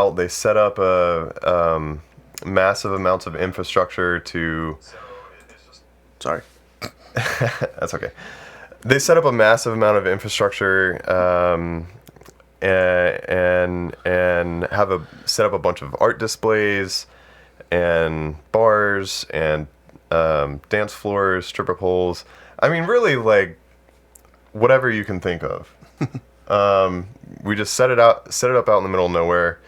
out. They set up a massive amounts of infrastructure to. Sorry. That's okay. They set up a massive amount of infrastructure and have set up a bunch of art displays and bars and dance floors, stripper poles. I mean, really, like whatever you can think of. We just set it up out in the middle of nowhere,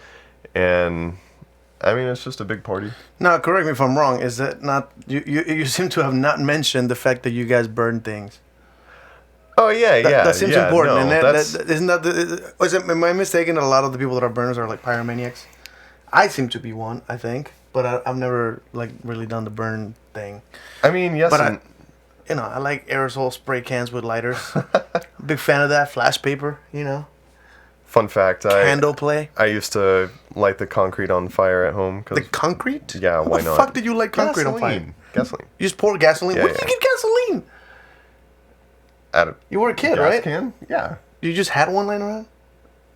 and I mean, it's just a big party. Now, correct me if I'm wrong. Is that not you seem to have not mentioned the fact that you guys burn things? Oh yeah, That seems important. No, And isn't that? Am I mistaken that a lot of the people that are burners are like pyromaniacs? I seem to be one, I think, but I've never like really done the burn thing. I mean, yes, but I like aerosol spray cans with lighters. Big fan of that. Flash paper, Fun fact: candle play. I used to light the concrete on fire at home. The concrete? Yeah, why not? How the fuck did you light concrete on fire? Gasoline. You just pour gasoline? Where did you get gasoline? You were a kid, right? Gas can? Yeah. You just had one laying around?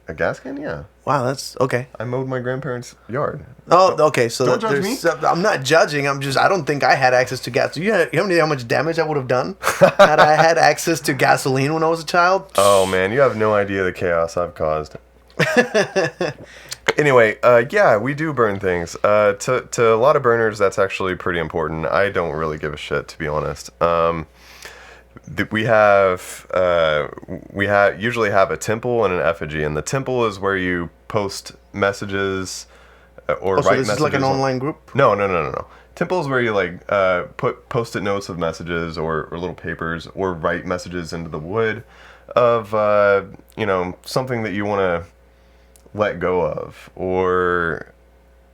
A gas can? Yeah. Wow, that's okay. I mowed my grandparents' yard. Oh, okay. So don't judge me. I'm not judging. I don't think I had access to gas. You have any idea how much damage I would have done had I had access to gasoline when I was a child? Oh man, you have no idea the chaos I've caused. Anyway, yeah, we do burn things. To a lot of burners, that's actually pretty important. I don't really give a shit, to be honest. We usually have a temple and an effigy, and the temple is where you post messages or write messages. This is like an online group? No. Temple is where you put post-it notes of messages or little papers or write messages into the wood of something that you want to let go of or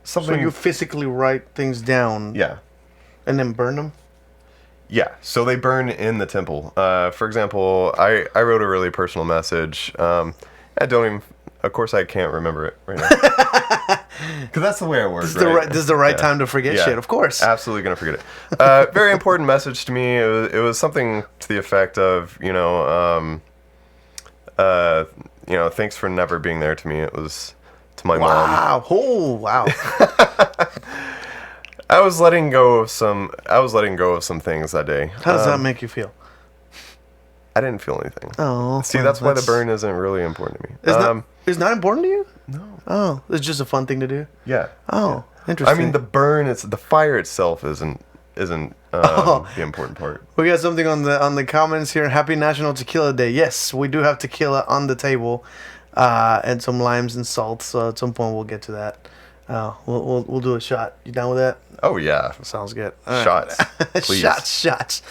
something. So you physically write things down, yeah, and then burn them. Yeah, so they burn in the temple. For example, I wrote a really personal message. Of course, I can't remember it right now. Because that's the way I work, This is the right time to forget shit, of course. Absolutely going to forget it. Very important message to me. It was something to the effect of, thanks for never being there to me. It was to my mom. Wow. Oh, wow. I was letting go of some things that day. How does that make you feel? I didn't feel anything. Oh. See, that's why the burn isn't really important to me. It's not important to you? No. Oh, it's just a fun thing to do? Yeah. Oh, interesting. I mean, the fire itself isn't the important part. We got something on the comments here. Happy National Tequila Day. Yes, we do have tequila on the table, and some limes and salt. So at some point we'll get to that. We'll do a shot. You down with that? Oh yeah, sounds good. Shots, please. shots.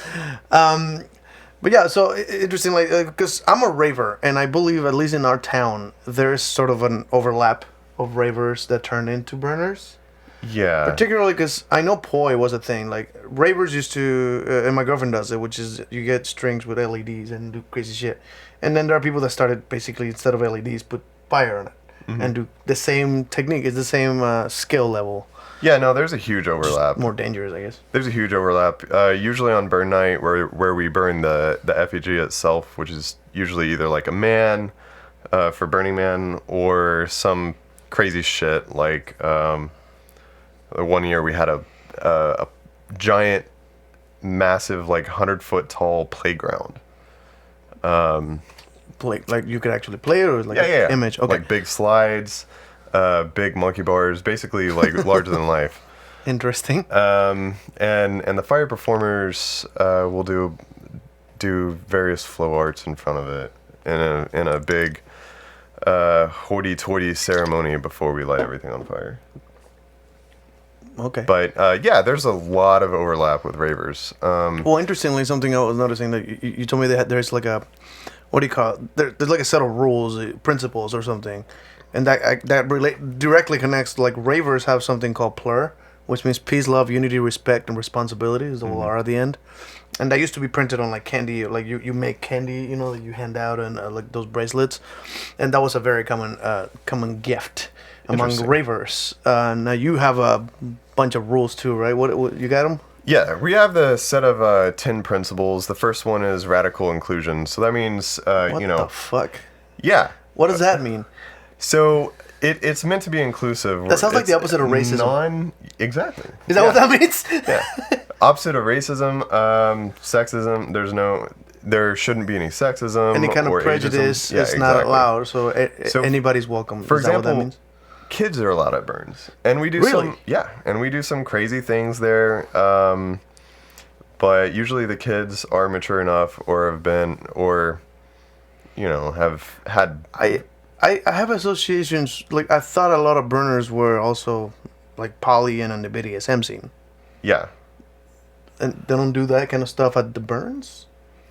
But yeah, so interesting, because I'm a raver, and I believe at least in our town there is sort of an overlap of ravers that turn into burners. Yeah. Particularly because I know poi was a thing. Like ravers used to, and my girlfriend does it, which is you get strings with LEDs and do crazy shit. And then there are people that started basically instead of LEDs put fire on it. Mm-hmm. And do the same technique. It's the same skill level. Yeah, no, there's a huge overlap. Just more dangerous, I guess. There's a huge overlap. Usually on burn night, where we burn the effigy itself, which is usually either like a man for Burning Man or some crazy shit. Like one year we had a giant, massive, 100-foot tall playground. Like you could actually play it, or an image? Okay. Like big slides, big monkey bars, basically larger than life. Interesting. And the fire performers will do various flow arts in front of it in a big hoity-toity ceremony before we light everything on fire. Okay. But there's a lot of overlap with ravers. Well, interestingly, something I was noticing that you told me that there's like a, what do you call it? There's like a set of rules, principles, or something, and that directly connects. Like ravers have something called plur, which means peace, love, unity, respect, and responsibility. Is the whole R at the end, and that used to be printed on like candy. Like you make candy, that you hand out, and like those bracelets, and that was a very common gift among ravers. Now you have a bunch of rules too, right? What you got them? Yeah, we have the set of 10 principles. The first one is radical inclusion. So that means, What the fuck? Yeah. What does that mean? So It's meant to be inclusive. That sounds like It's the opposite of racism. Exactly. Is that what that means? Yeah. Opposite of racism, sexism. There shouldn't be any sexism. Any kind of or prejudice ageism. Yeah, is not exactly. allowed, so, So, anybody's welcome. For is that example, what that means? kids are allowed at Burns, and we do Really? and we do some crazy things there. But usually the kids are mature enough, or have been, or have had. I have associations, like, I thought a lot of burners were also, like, poly and on the BDSM scene. Yeah. And they don't do that kind of stuff at the burns?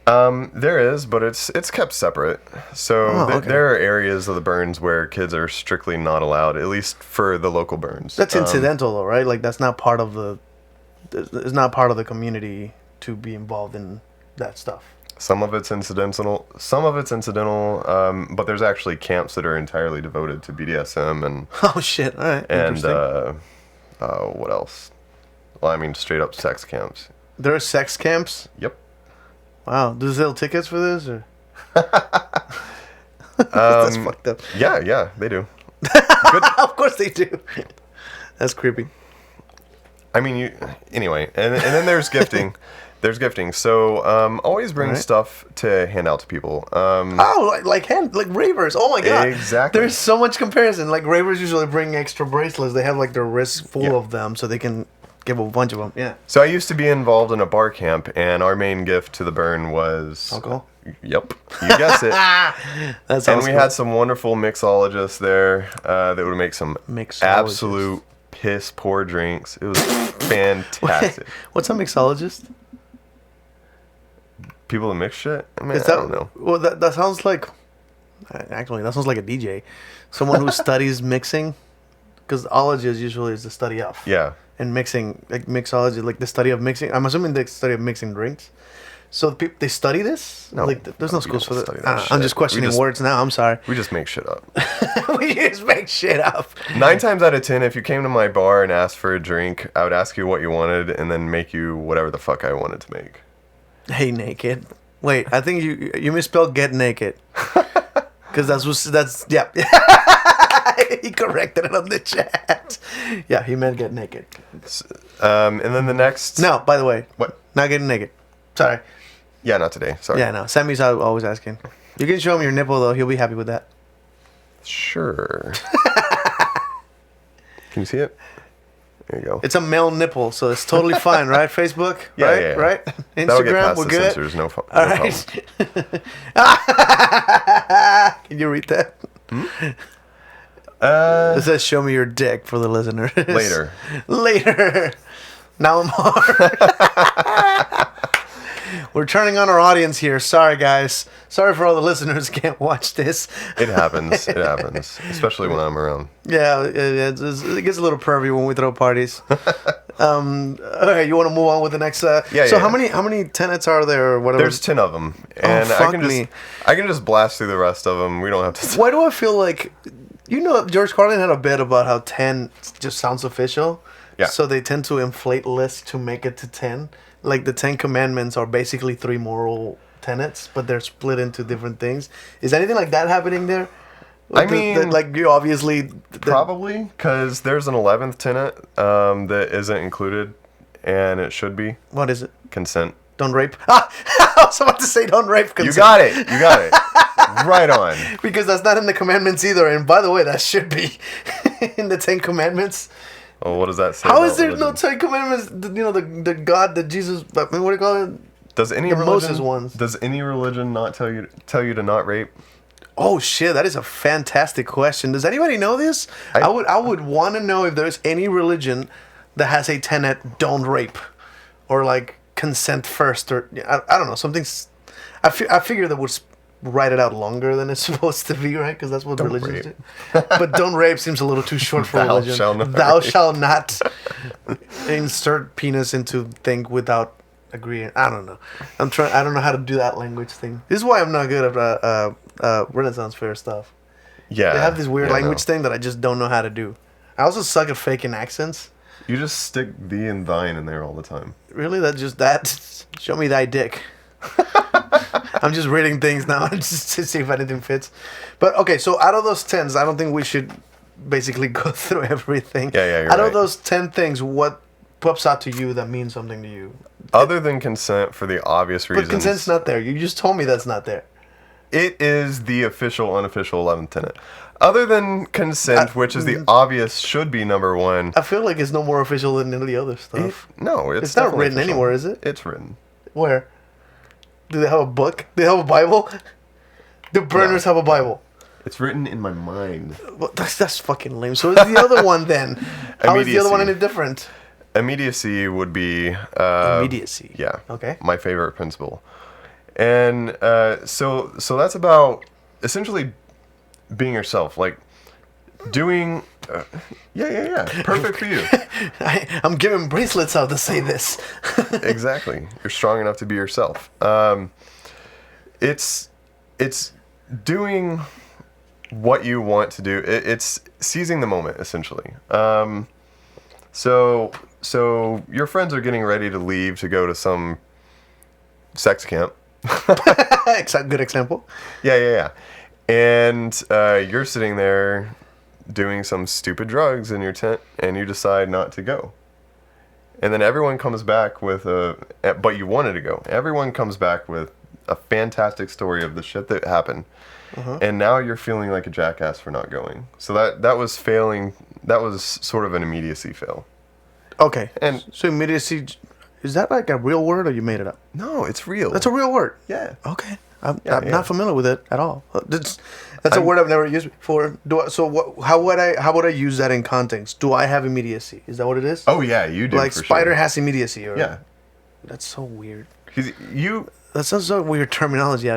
There is, but it's kept separate. So Okay. there are areas of the burns where kids are strictly not allowed, at least for the local burns. That's incidental, though, right? Like, that's not part of the... It's not part of the community to be involved in that stuff. Some of it's incidental. But there's actually camps that are entirely devoted to BDSM and Oh, shit. All right. and Interesting. what else? Well, I mean, straight up sex camps. There are sex camps? Yep. Wow. Do they sell tickets for this? Or? That's fucked up. Yeah, they do. Of course they do. That's creepy. I mean, anyway, and then there's gifting. There's gifting. So always bring Right. stuff to hand out to people. Oh, like ravers. Oh my god. Exactly. There's so much comparison. Like ravers usually bring extra bracelets. They have like their wrists full of them so they can give a bunch of them. Yeah. So I used to be involved in a bar camp, and our main gift to the burn was Alcohol? Yep, you guessed it. That's And we had some wonderful mixologists there that would make some Mixologists. absolute piss poor drinks. It was fantastic. What's a mixologist? People that mix shit? I mean, Is I that, don't know. Well, that sounds like... Actually, that sounds like a DJ. Someone who studies mixing. Because ology is usually the study of. Yeah. And mixing, like mixology, like the study of mixing. I'm assuming the study of mixing drinks. So they study this? No. Like, there's no We schools for don't that. study that I'm shit. just questioning words now. I'm sorry. We just make shit up. We just make shit up. 9 times out of 10, if you came to my bar and asked for a drink, I would ask you what you wanted and then make you whatever the fuck I wanted to make. Hey, naked. Wait, I think you misspelled get naked. Because that's yeah. He corrected it on the chat. Yeah, he meant get naked. And then the next... No, by the way, What? not getting naked. Sorry. Yeah, not today. Sorry. Yeah, no. Sammy's always asking. You can show him your nipple though. He'll be happy with that. Sure. Can you see it? There you go. It's a male nipple, so it's totally fine, right? Facebook, Yeah, right? yeah, yeah. Right? That'll get Instagram, past we're the good. censors. No All problem. right. Can you read that? It says, "Show me your dick" for the listeners. Later. Later. Now I'm hard. We're turning on our audience here. Sorry, guys. Sorry for all the listeners who can't watch this. It happens. It happens. Especially when I'm around. Yeah, it gets a little pervy when we throw parties. All right, you want to move on with the next? So yeah. how many tenants are there or whatever? There's 10 of them. And fuck me. I can just blast through the rest of them. We don't have to... Why do I feel like, George Carlin had a bit about how 10 just sounds official. Yeah. So they tend to inflate lists to make it to 10. Like the 10 commandments are basically 3 moral tenets, but they're split into different things. Is anything like that happening there? Like like you obviously... Probably, because there's an 11th tenet that isn't included, and it should be. What is it? Consent. Don't rape. Ah, I was about to say don't rape. You got it. You got it. Right on. Because that's not in the commandments either. And by the way, that should be in the 10 commandments. Well, what does that say? How about is there religion? no 10 commandments? The God, the Jesus, I mean, what do you call it? Does any the religion, Moses ones. Does any religion not tell you to not rape? Oh shit, that is a fantastic question. Does anybody know this? I would want to know if there's any religion that has a tenet, don't rape, or like consent first, or I don't know, something's. I figure that would write it out longer than it's supposed to be, right? Because that's what religions do. But don't rape seems a little too short for Thou religion. shalt not Thou rape. shalt not insert penis into thing without agreeing. I don't know. I don't know how to do that language thing. This is why I'm not good at Renaissance fair stuff. Yeah. They have this weird yeah, language no. thing that I just don't know how to do. I also suck at faking accents. You just stick thee and thine in there all the time. Really? That? Show me thy dick. I'm just reading things now just to see if anything fits. But okay, so out of those 10s, I don't think we should basically go through everything. Yeah, you're Out of right. those 10 things, what pops out to you that means something to you? Other than consent, for the obvious reasons. But consent's not there. You just told me that's not there. It is the official, unofficial 11th tenet. Other than consent, which is the obvious, should be number one. I feel like it's no more official than any of the other stuff. No, It's not definitely written official. anywhere, is it? It's written. Where? Do they have a book? Do they have a Bible? Do burners have a Bible? It's written in my mind. Well, that's fucking lame. So is the other one then? How is the other one any different? Immediacy would be... Immediacy. Yeah. Okay. My favorite principle. And so that's about essentially being yourself. Like, doing... yeah. Perfect for you. I'm giving bracelets out to say this. Exactly. You're strong enough to be yourself. It's doing what you want to do. It's seizing the moment, essentially. So your friends are getting ready to leave to go to some sex camp. Good example. Yeah. And you're sitting there doing some stupid drugs in your tent, and you decide not to go. And then everyone comes back with but you wanted to go. Everyone comes back with a fantastic story of the shit that happened. And now you're feeling like a jackass for not going. So that was failing. That was sort of an immediacy fail. Okay. And so immediacy, is that like a real word or you made it up? no, it's real. That's a real word. Yeah. Okay. I'm Yeah. not familiar with it at all. That's a word I've never used before. How would I use that in context? Do I have immediacy? Is that what it is? Oh yeah, you do. Like for Spider sure. has immediacy. Or, Yeah. That's so weird. 'Cause you. That sounds so weird terminology.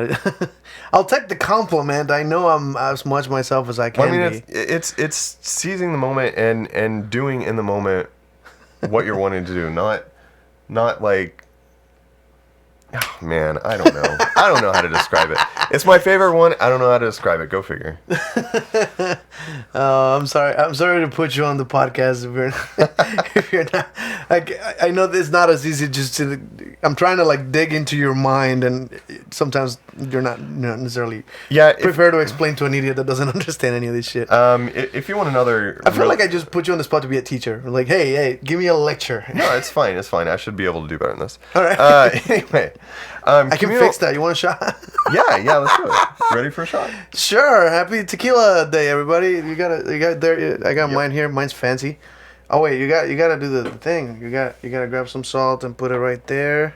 I'll take the compliment. I know I'm as much myself as I can Well, I mean, be. it's seizing the moment and doing in the moment what you're wanting to do, not like. Oh, man, I don't know. I don't know how to describe it. It's my favorite one. I don't know how to describe it. Go figure. I'm sorry. I'm sorry to put you on the podcast if you're not. I know it's not as easy just to. I'm trying to like dig into your mind, and sometimes you're not necessarily prepared to explain to an idiot that doesn't understand any of this shit. If you want another, I feel like I just put you on the spot to be a teacher. Like, hey, give me a lecture. No, it's fine. It's fine. I should be able to do better than this. All right. Anyway, I can fix that. You want a shot? Yeah. Let's do it. Ready for a shot? Sure. Happy Tequila Day, everybody. You got there. I got mine here. Mine's fancy. Oh wait, you got to do the thing. You got to grab some salt and put it right there.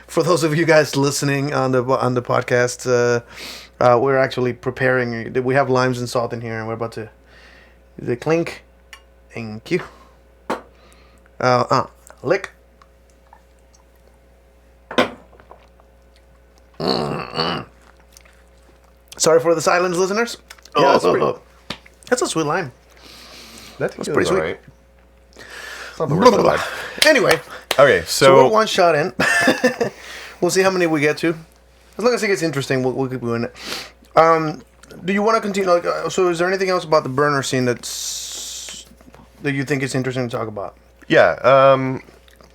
For those of you guys listening on the podcast, we're actually preparing. We have limes and salt in here, and we're about to the clink. Thank you. Lick. Sorry for the silence, listeners. Yeah, That's a sweet lime. That's pretty sweet. Right. It's not the worst of life. Anyway, Okay, so we're one shot in. We'll see how many we get to. As long as it gets interesting, we'll keep doing it. Do you want to continue? So, is there anything else about the burner scene that you think is interesting to talk about? Yeah.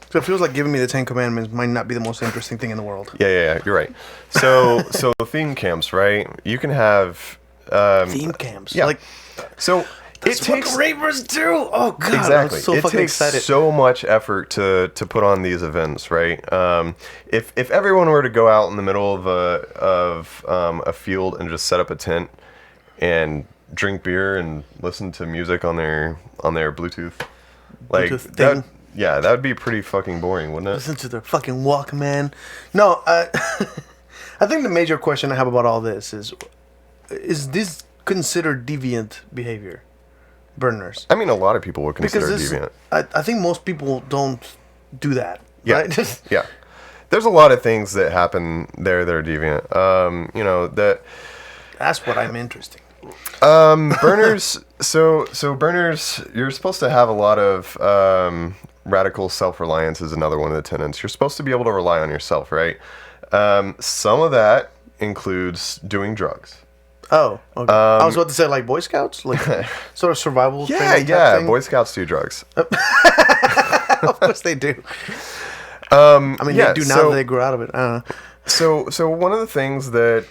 So it feels like giving me the 10 Commandments might not be the most interesting thing in the world. Yeah. You're right. So theme camps, right? You can have Theme camps. Yeah. Like, so that's it takes what ravers do. Oh god, exactly. I'm so it fucking takes excited. so much effort to put on these events, right? If everyone were to go out in the middle of a field and just set up a tent and drink beer and listen to music on their Bluetooth, like Bluetooth that. thing. Yeah, that would be pretty fucking boring, wouldn't it? Listen to the fucking Walkman. No, I think the major question I have about all this is this considered deviant behavior? Burners. I mean, a lot of people would consider Because deviant. I think most people don't do that. Yeah, Right? yeah. There's a lot of things that happen there that are deviant. That's what I'm interested. Burners. So burners. You're supposed to have a lot of radical self-reliance. Is another one of the tenets. You're supposed to be able to rely on yourself, right? Some of that includes doing drugs. Oh, okay. I was about to say like Boy Scouts, like sort of survival. training type thing. Boy Scouts do drugs. Of course they do. I mean, they do now that they grew out of it. I don't know. So one of the things that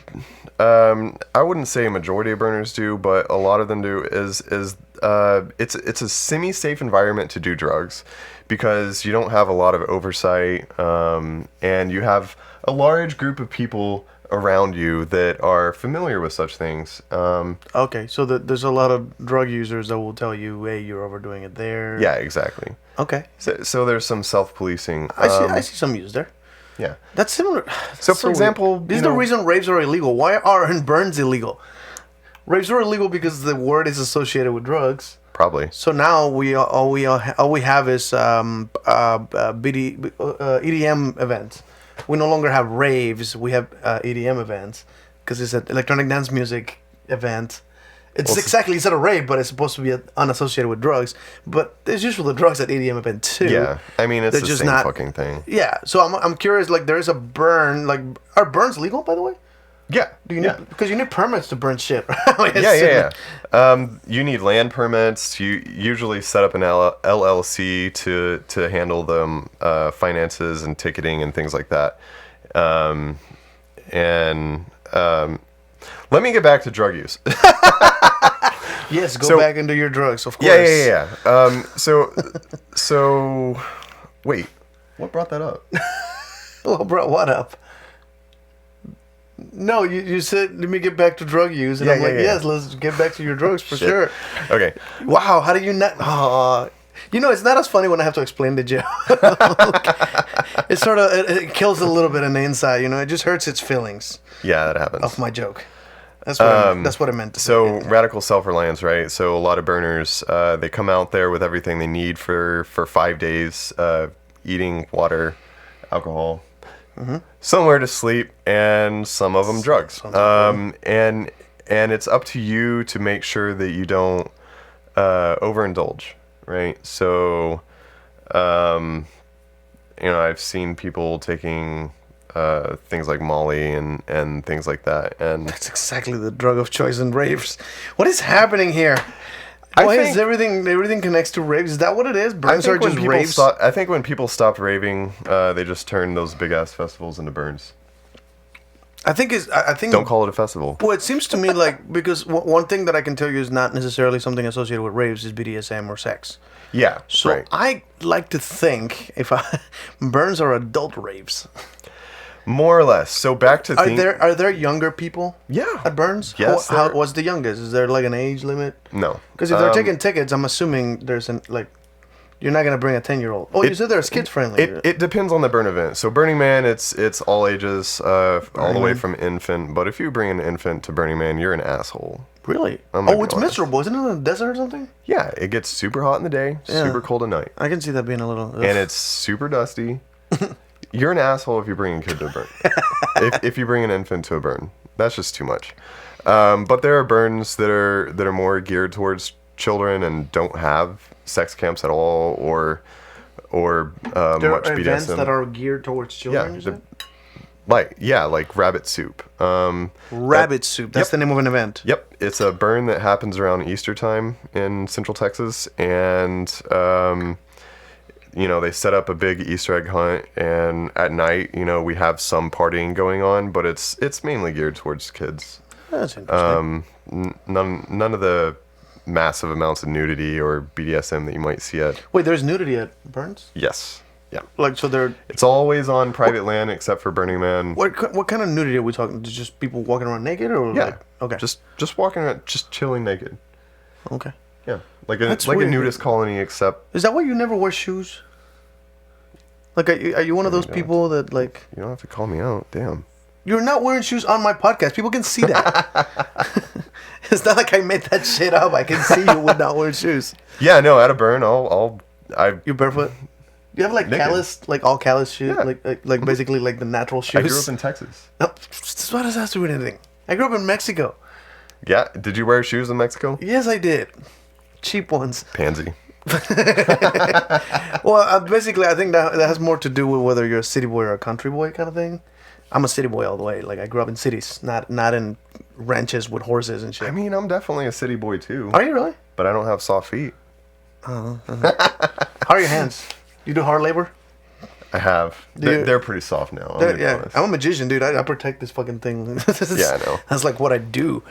I wouldn't say a majority of burners do, but a lot of them do is it's a semi-safe environment to do drugs because you don't have a lot of oversight, and you have a large group of people around you that are familiar with such things. Okay, so there's a lot of drug users that will tell you, "Hey, you're overdoing it there." Yeah, exactly. Okay, So there's some self-policing. I see some use there. Yeah. That's similar. So, for example, this is you the know- reason raves are illegal. Why aren't burns illegal? Raves are illegal because the word is associated with drugs. Probably. So now all we have is EDM events. We no longer have raves. We have EDM events because it's an electronic dance music event. It's instead of rave, but it's supposed to be unassociated with drugs. But there's usually drugs at EDM event too. Yeah. I mean, it's They're the just same not- fucking thing. Yeah. So I'm curious. Like, there is a burn. Like, are burns legal, by the way? Yeah. Do you yeah. need, because you need permits to burn shit. Yeah. You need land permits. You usually set up an LLC to handle the finances and ticketing and things like that. Let me get back to drug use. Yes, go So- back into your drugs, of course. Yeah. So, wait, what brought that up? Well, bro, what up? No, you said let me get back to drug use, and Yeah, I'm like, yeah. yes, let's get back to your drugs for Shit. sure. Okay. Wow, how do you not? It's not as funny when I have to explain the joke. It sort of it kills a little bit on the inside, It just hurts its feelings Yeah, that happens. of my joke. That's what I meant to So say. radical self-reliance, right? So a lot of burners, they come out there with everything they need for 5 days, eating, water, alcohol, somewhere to sleep, and some of them drugs. And it's up to you to make sure that you don't overindulge, right? So, I've seen people taking things like Molly and things like that, and That's exactly the drug of choice in raves. What is happening here? Why is everything connects to raves? Is that what it is? Burns are just raves. I think when people stopped raving, they just turned those big ass festivals into burns. I think Don't call it a festival. Well, it seems to me like because one thing that I can tell you is not necessarily something associated with raves is BDSM or sex. Yeah, So right. I like to think burns are adult raves. More or less. So back to Are there younger people? Yeah. At burns? Yes, How, there- what's the youngest? Is there like an age limit? No. Because if they're taking tickets, I'm assuming there's you're not gonna bring a 10-year-old. Oh, you said they're kids friendly. It depends on the burn event. So Burning Man, it's all ages, all the way from infant. But if you bring an infant to Burning Man, you're an asshole. Really? I'm gonna be It's honest. miserable. Isn't it in the desert or something? Yeah, it gets super hot in the day, Yeah. super cold at night, I can see that being a little. and it's super dusty. You're an asshole if you bring a kid to a burn. if you bring an infant to a burn, that's just too much. But there are burns that are more geared towards children and don't have sex camps at all, or there much are events BDSM. that are geared towards children. you said? like rabbit soup. Rabbit soup. That's Yep. the name of an event. Yep, it's a burn that happens around Easter time in Central Texas, and they set up a big Easter egg hunt, and at night, we have some partying going on, but it's mainly geared towards kids. That's interesting. None of the massive amounts of nudity or BDSM that you might see at. Wait, there's nudity at burns? Yes, yeah. Like, so they're. It's always on private land except for Burning Man. What kind of nudity are we talking? Just people walking around naked, or Yeah. like, okay, Just walking around, just chilling naked. okay. Yeah, like That's a weird. nudist colony, except Is that why you never wear shoes? Like, are you one of those don't. people that like you don't have to call me out. Damn. you're not wearing shoes on my podcast? People can see that. It's not like I made that shit up. I can see you with not wearing shoes. Yeah, no, at a burn, I You barefoot? You have like Naked. all callus shoes, Yeah. like basically like the natural shoes. grew up in Texas. No, what does that have to do with anything? I grew up in Mexico. Yeah, did you wear shoes in Mexico? Yes, I did. Cheap ones. Pansy. Well, basically, I think that has more to do with whether you're a city boy or a country boy kind of thing. I'm a city boy all the way. Like, I grew up in cities, not in ranches with horses and shit. I mean, I'm definitely a city boy too, Are you really? but I don't have soft feet. How are your hands? You do hard labor? I have. They're pretty soft now. I'll be Yeah, honest. I'm a magician, dude. I protect this fucking thing. Yeah, I know. That's like what I do.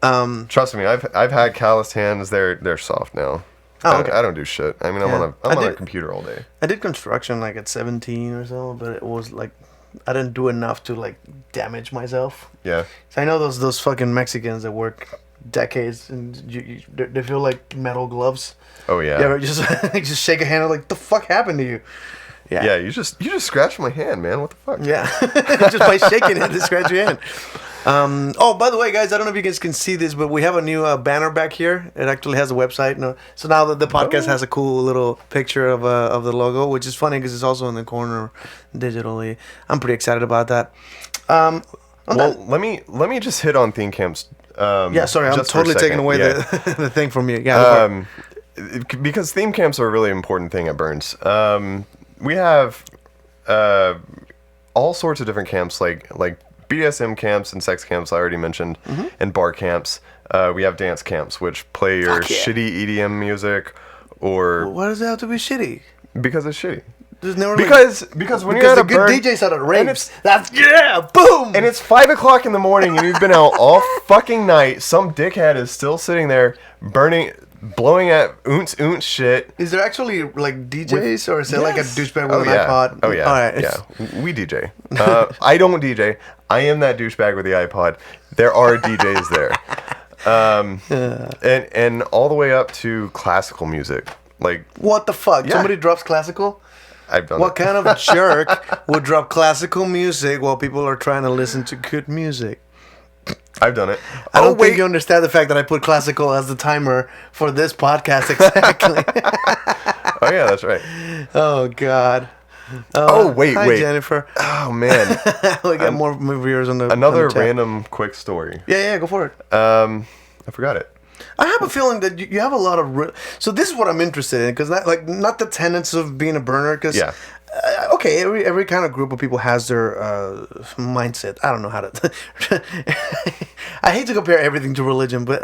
Trust me, I've had calloused hands. They're soft now. Oh, okay. I don't do shit. I mean, I'm Yeah. on a computer all day. I did construction like at 17 or so, but it was like I didn't do enough to like damage myself. Yeah. So I know those fucking Mexicans that work decades and they feel like metal gloves. Oh yeah. Yeah, just shake a hand and like the fuck happened to you? Yeah. Yeah, you just scratched my hand, man. What the fuck? Yeah, just by shaking it, to scratch your hand. Oh, by the way, guys, I don't know if you guys can see this, but we have a new banner back here. It actually has a website. No, so now the podcast has a cool little picture of the logo, which is funny because it's also in the corner digitally. I'm pretty excited about that. Let me just hit on theme camps. Yeah, sorry, I'm just for a totally taking second. away Yeah. the thing from you. Yeah. Because theme camps are a really important thing at Burns. We have all sorts of different camps, like BDSM camps and sex camps I already mentioned, and bar camps. We have dance camps, which play your Fuck yeah. shitty EDM music, or Why does it have to be shitty? because it's shitty. There's never Because when you're because at the a good burn, DJs at a and raves. it's- That's boom. and it's 5 o'clock in the morning, and you've been out all fucking night. Some dickhead is still sitting there blowing at oonce shit. Is there actually like DJs or is it like a Yes. douchebag with Oh an yeah. iPod? Oh yeah. All right. Yeah. We DJ. I don't DJ. I am that douchebag with the iPod. There are DJs there. And all the way up to classical music. Like What the fuck? Yeah. Somebody drops classical? I've done What it. kind of jerk would drop classical music while people are trying to listen to good music? I've done it. I don't think you understand the fact that I put classical as the timer for this podcast exactly. Oh yeah, that's right. Oh God. Wait. Hi, Jennifer. Oh man. We got more viewers on the Another on the chat. random quick story. Yeah, go for it. I forgot it. I have a feeling that you have a lot of. So this is what I'm interested in because not the tenets of being a burner because Yeah. Okay, every kind of group of people has their mindset. I don't know how to. I hate to compare everything to religion, but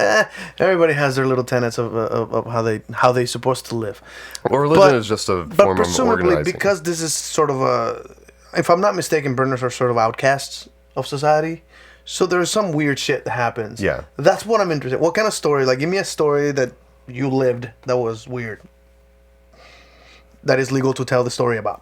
everybody has their little tenets of how they supposed to live. Well, religion is just a But form of presumably, organizing. because this is sort of if I'm not mistaken, burners are sort of outcasts of society. So there's some weird shit that happens. Yeah. That's what I'm interested in. What kind of story? Like, give me a story that you lived that was weird. That is legal to tell the story about.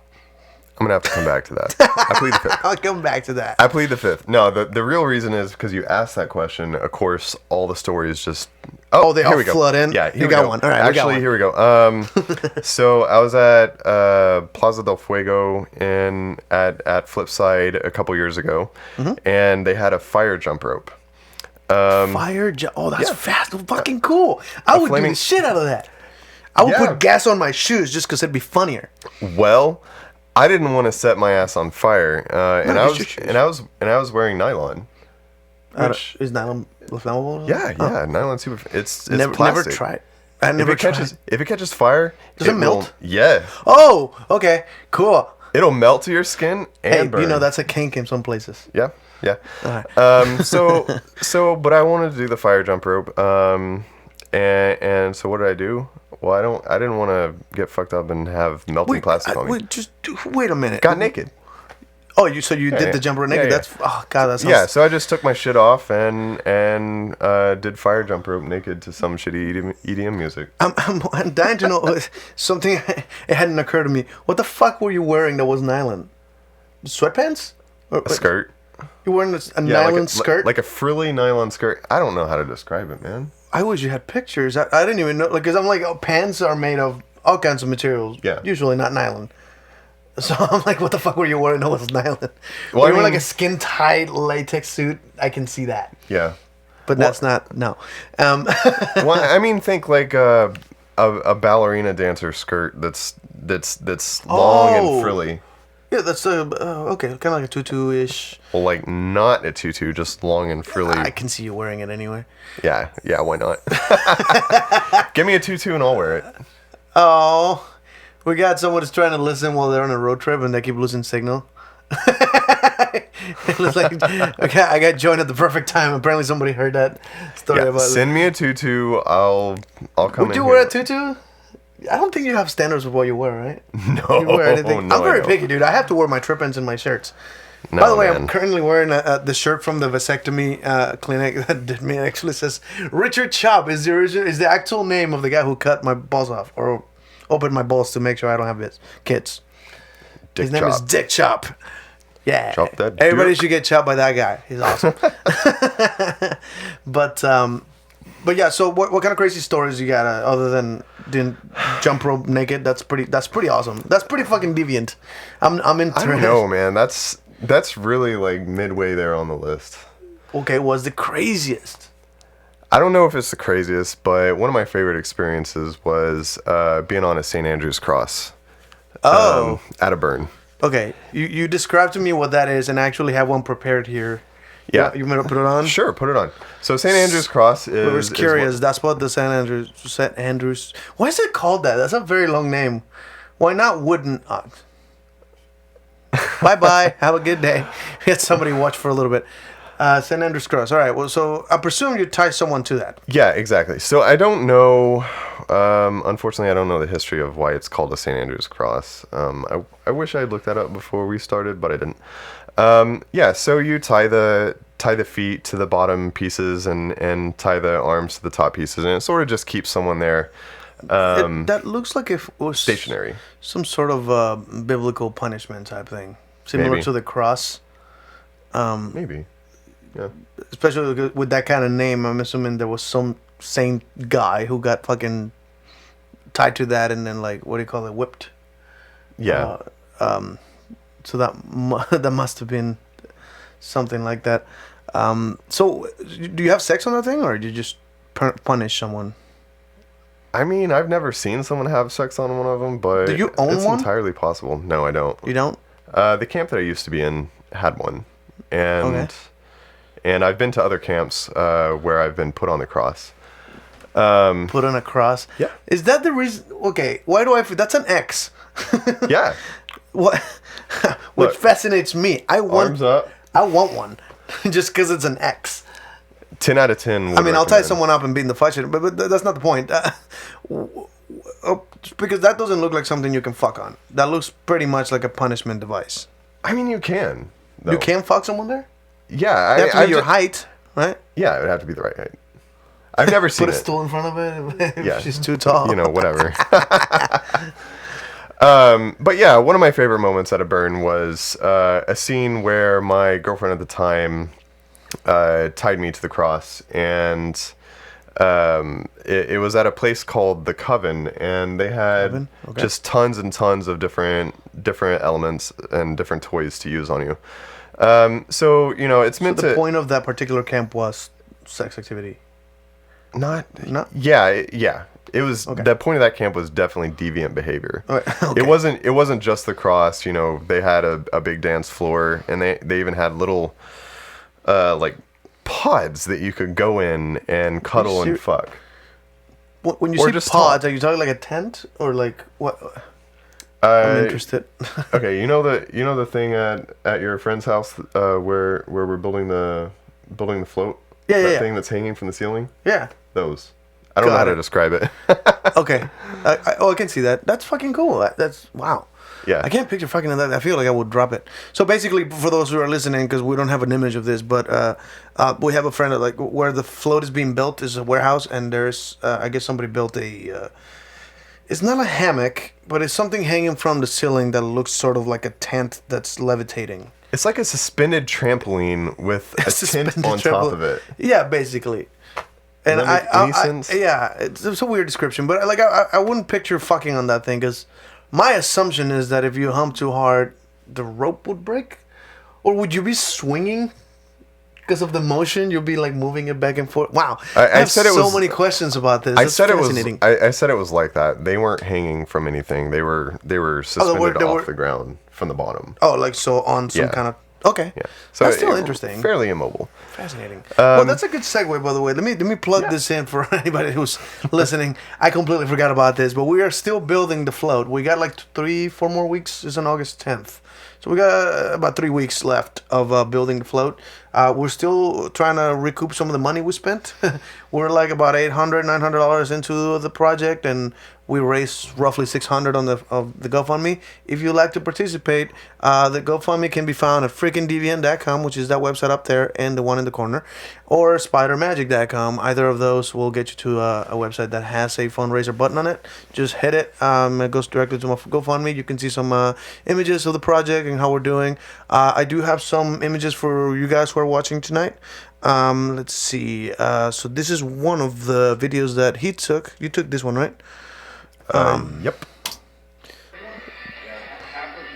I'm gonna have to come back to that. I plead the fifth. I'll come back to that. I plead the fifth. No, the real reason is because you asked that question. Of course, all the stories just they here all we go. flood in? Yeah, You here we got go. one. All right, we got Actually, one. here we go. So I was at Plaza del Fuego at Flipside a couple years ago, Mm-hmm. and they had a fire jump rope. Oh, that's yeah. fast. Fucking cool. I would do flaming- the shit out of that. I would Yeah. put gas on my shoes just because it'd be funnier. Well, I didn't want to set my ass on fire, and No, just your shoes. I was wearing nylon. Which, Is nylon flammable? yeah, nylon super. It's Never plastic. tried. I never If it catches fire, Does it will- melt? Yeah, Oh, okay, cool. it'll melt to your skin and Hey, burn. you know that's a kink in some places. Yeah. Alright. But I wanted to do the fire jump rope. And so what did I do? Well, I didn't want to get fucked up and have melting plastic on me. Wait a minute. Got naked. Oh, you did yeah. the jump rope naked? Yeah, That's oh god, that sounds. Yeah, so I just took my shit off and did fire jump rope naked to some shitty EDM music. I'm dying to know something. It hadn't occurred to me. What the fuck were you wearing that was nylon? Sweatpants? A skirt. You wearing a Yeah, nylon skirt? like a frilly nylon skirt. I don't know how to describe it, man. I wish you had pictures. I didn't even know, because I'm like, oh, pants are made of all kinds of materials. Yeah. Usually not nylon. So I'm like, what the fuck were you wearing that was nylon? Well, Well, I you were like mean- a skin tight latex suit. I can see that, Yeah. but that's not no. Well, I mean, think like a ballerina dancer skirt that's long Oh. and frilly. Yeah, that's okay, kind of like a tutu-ish. Well, like not a tutu, just long and frilly. I can see you wearing it anyway. Yeah, why not? Give me a tutu and I'll wear it. Oh, we got someone that's trying to listen while they're on a road trip and they keep losing signal. It was like, okay, I got joined at the perfect time. Apparently, somebody heard that story Yeah, about. send me a tutu. I'll come Would in you here. wear a tutu? I don't think you have standards of what you wear, right? No, You wear anything. no, I'm very I don't. picky, dude. I have to wear my trip ends in my shirts. No, By the way, I'm man. currently wearing the shirt from the vasectomy clinic that did me. It actually says Richard Chop is the actual name of the guy who cut my balls off or opened my balls to make sure I don't have kids. Dick His name is chop. Dick Chop. Yeah, Chop that everybody dick. should get chopped by that guy. He's awesome. But yeah. So what kind of crazy stories you got other than didn't jump rope naked? That's pretty awesome. That's pretty fucking deviant. I'm into I don't know, man. That's really like midway there on the list. Okay, what's the craziest? I don't know if it's the craziest, but one of my favorite experiences was being on a St. Andrew's cross Oh, at a burn. okay. You described to me what that is, and I actually have one prepared here. Yeah. You want to put it on? Sure, put it on. So St. Andrew's cross I was is curious. That's what the St. Andrews. Why is it called that? That's a very long name. Why not wooden? Bye bye. Have a good day. We had somebody watch for a little bit. St. Andrew's Cross. All right. Well, so I presume you tie someone to that. Yeah, exactly. So I don't know. Unfortunately, I don't know the history of why it's called a St. Andrew's cross. I wish I had looked that up before we started, but I didn't. Yeah. So you tie the feet to the bottom pieces and tie the arms to the top pieces, and it sort of just keeps someone there That looks like if it was stationary. some sort of biblical punishment type thing, similar Maybe. to the cross. Maybe. Yeah. Especially with that kind of name, I'm assuming there was some saint guy who got fucking tied to that and then like what do you call it, whipped. Yeah. So that must have been something like that. So do you have sex on that thing, or do you just punish someone? I mean, I've never seen someone have sex on one of them, but Do you own it's one? entirely possible. No, I don't. You don't? The camp that I used to be in had one, and Okay. and I've been to other camps where I've been put on the cross. Put on a cross. Yeah. Is that the reason? Okay. Why do I? That's an X. Yeah, What? Which Look. fascinates me. arms up. I want one, just because it's an X. 10 out of 10. I mean, I'll tie recommend. someone up and beat the fuck shit, but that's not the point. Because that doesn't look like something you can fuck on. That looks pretty much like a punishment device. I mean, you can. Though. You can fuck someone there. Yeah, You have to be your ju- height, right? Yeah, it would have to be the right height. I've never seen Put a it. stool in front of it. If Yeah. she's too tall. You know, whatever. But yeah, one of my favorite moments at a burn was a scene where my girlfriend at the time tied me to the cross, and it was at a place called the Coven, and they had Coven? Okay. just tons and tons of different elements and different toys to use on you. So you know, it's meant The to point of that particular camp was sex activity. not. No? Yeah. It was Okay. the point of that camp was definitely deviant behavior. Okay. Okay. It wasn't just the cross. You know, they had a big dance floor, and they even had little like pods that you could go in and cuddle and ser- fuck. When you Or say just pods, talk. are you talking like a tent or like what? I'm Uh, interested. okay, you know the thing at your friend's house where we're building the float. Yeah, that yeah. thing that's hanging from the ceiling. Yeah. Those. I don't know Got how to it. describe it. Okay. I can see that. That's fucking cool. That's wow. Yeah. I can't picture fucking that. I feel like I would drop it. So basically, for those who are listening, because we don't have an image of this, but we have a friend that, like where the float is being built is a warehouse, and there's I guess somebody built a. It's not a hammock, but it's something hanging from the ceiling that looks sort of like a tent that's levitating. It's like a suspended trampoline with a tent Suspended on top trampoline. of it. Yeah, basically. And Does that make any sense? yeah, it's a weird description, but like I wouldn't picture fucking on that thing because my assumption is that if you hump too hard, the rope would break, or would you be swinging because of the motion? You'll be like moving it back and forth. Wow, I have said it so was- many questions about this. I That's said it was. fascinating. I said it was like that. They weren't hanging from anything. They were suspended they off were- the ground from the bottom. Oh, like so on some Yeah. kind of. Okay, Yeah. So that's still it- interesting. Fairly immobile. Fascinating. Well, that's a good segue, by the way. Let me plug this in for anybody who's listening. I completely forgot about this, but we are still building the float. We got like 3-4 more weeks. It's on August 10th. So we got about 3 weeks left of building the float. We're still trying to recoup some of the money we spent. We're like about $800, $900 into the project, and We raised roughly 600 on the GoFundMe. If you'd like to participate, the GoFundMe can be found at freakingdeviant.com, which is that website up there and the one in the corner, or spidermagic.com. Either of those will get you to a website that has a fundraiser button on it. Just hit it. It goes directly to my GoFundMe. You can see some images of the project and how we're doing. I do have some images for you guys who are watching tonight. Let's see. So this is one of the videos that he took. You took this one, right? Yep.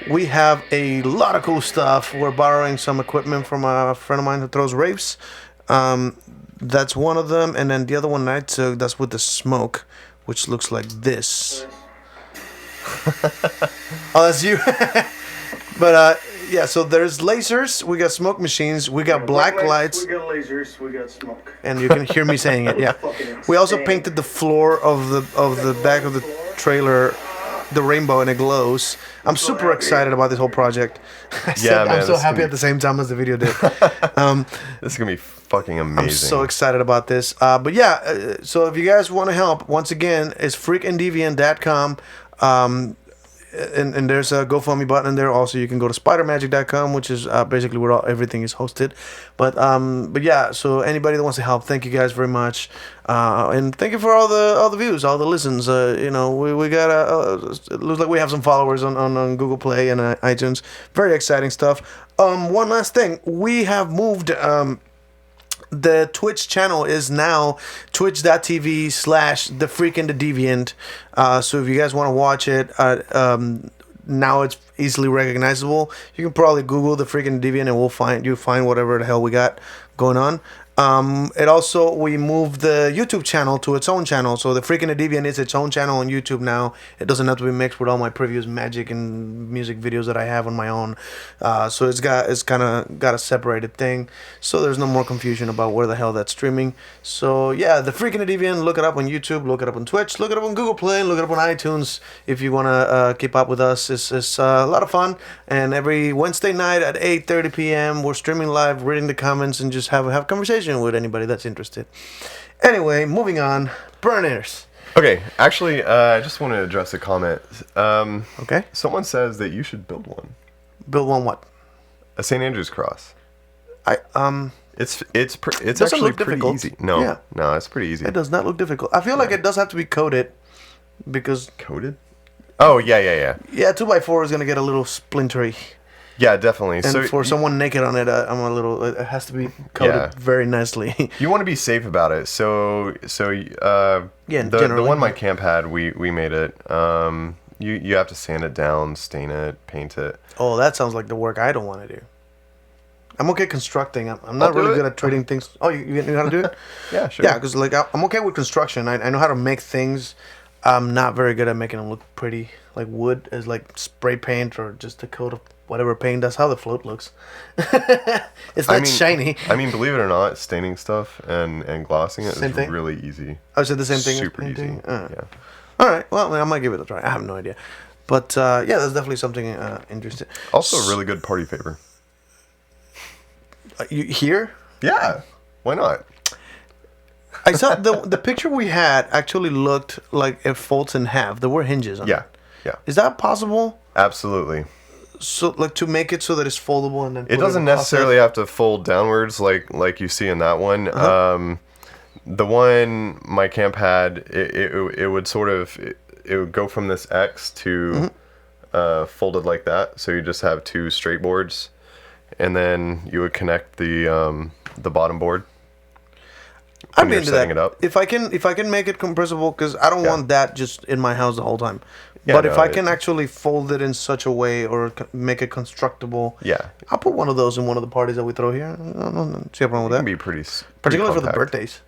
We have a lot of cool stuff. We're borrowing some equipment from a friend of mine who throws raves. That's one of them. And then the other one I took, that's with the smoke, which looks like this. Oh, that's you. But yeah, so there's lasers, we got smoke machines, we got black lights. We got lasers, we got smoke. And you can hear me saying it, yeah. We also painted the floor of the back of the trailer the rainbow and it glows. I'm super excited about this whole project. I'm so happy at the same time as the video did. This is gonna be fucking amazing. I'm so excited about this. But yeah, so if you guys want to help, once again, it's freakanddeviant.com. And there's a GoFundMe button in there. Also, you can go to spidermagic.com, which is basically where everything is hosted. But yeah, so anybody that wants to help, thank you guys very much, and thank you for all the views, all the listens. We got it looks like we have some followers on Google Play and iTunes. Very exciting stuff. One last thing, we have moved. The Twitch channel is now twitch.tv/The Freak and the Deviant. So if you guys want to watch it, now it's easily recognizable. You can probably Google The Freak and the Deviant and you'll find whatever the hell we got going on. We moved the YouTube channel to its own channel. So The Freak and the Deviant is its own channel on YouTube now. It doesn't have to be mixed with all my previous magic and music videos that I have on my own. So it's kind of got a separated thing. So there's no more confusion about where the hell that's streaming. So yeah, The Freak and the Deviant, look it up on YouTube, look it up on Twitch, look it up on Google Play, look it up on iTunes if you want to keep up with us. It's a lot of fun. And every Wednesday night at 8:30 p.m. we're streaming live, reading the comments, and just have a conversation with anybody that's interested. Anyway, moving on. Burners. Okay, actually, I just want to address a comment. Okay. Someone says that you should build one. Build one what? A St. Andrew's cross. It's doesn't actually look pretty difficult. easy. No, Yeah. no, it's pretty easy. It does not look difficult. I feel like it does have to be coated because Coated? Oh yeah. yeah, 2x4 is gonna get a little splintery. Yeah, definitely. And for someone naked on it, it has to be coated very nicely. You want to be safe about it. So Yeah, the generally. one my camp had, we made it. You have to sand it down, stain it, paint it. Oh, that sounds like the work I don't want to do. I'm okay constructing. I'm I'll not do really it. good at trading things. Oh, you know how to do it? Yeah, sure. Yeah, because like I'm okay with construction. I know how to make things. I'm not very good at making them look pretty. Like wood is like spray paint or just a coat of whatever paint. That's how the float looks. It's not shiny. I mean, believe it or not, staining stuff and glossing it Same is thing? really easy. I said the same thing. as Super easy. painting? Yeah. All right. Well, I might give it a try. I have no idea. But yeah, that's definitely something interesting. Also, a really good party favor. You here? Yeah. Why not? I saw the picture we had actually looked like it folds in half. There were hinges on it. Yeah. Is that possible? Absolutely. So, like, to make it so that it's foldable and then It doesn't necessarily have to fold downwards like you see in that one. The one my camp had, it would sort of it would go from this X to folded like that. So you just have two straight boards, and then you would connect the bottom board. I'd be into setting that. it up. If I can make it compressible, because I don't want that just in my house the whole time. Yeah, but no, if I can actually fold it in such a way or make it constructible, Yeah. I'll put one of those in one of the parties that we throw here. I don't see a problem with It that. can be pretty Particularly for the compact. birthdays.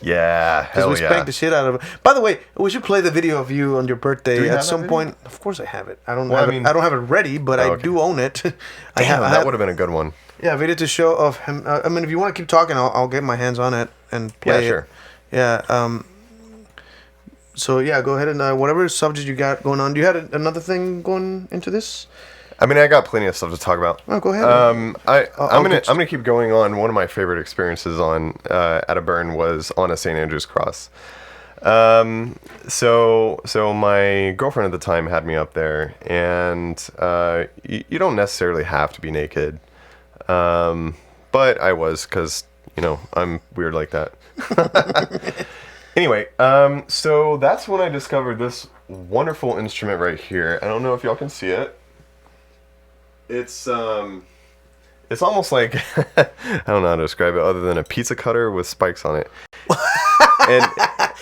Yeah, Because hell we yeah. spanked the shit out of it. By the way, we should play the video of you on your Do birthday we at have some that point. Of course I have it. I don't Well, have I mean- it. I don't have it ready, but I okay. do own it. Damn, that would have been a good one. Yeah, video to show of him. I mean, if you want to keep talking, I'll get my hands on it and play Yeah, sure. it. Yeah. So yeah, go ahead and whatever subject you got going on. Do you had another thing going into this? I mean, I got plenty of stuff to talk about. Oh, go ahead. I'm I'll gonna keep going on. One of my favorite experiences on at a burn was on a St. Andrew's cross. So my girlfriend at the time had me up there, and you don't necessarily have to be naked, but I was because I'm weird like that. Anyway, so that's when I discovered this wonderful instrument right here. I don't know if y'all can see it. It's almost like I don't know how to describe it other than a pizza cutter with spikes on it.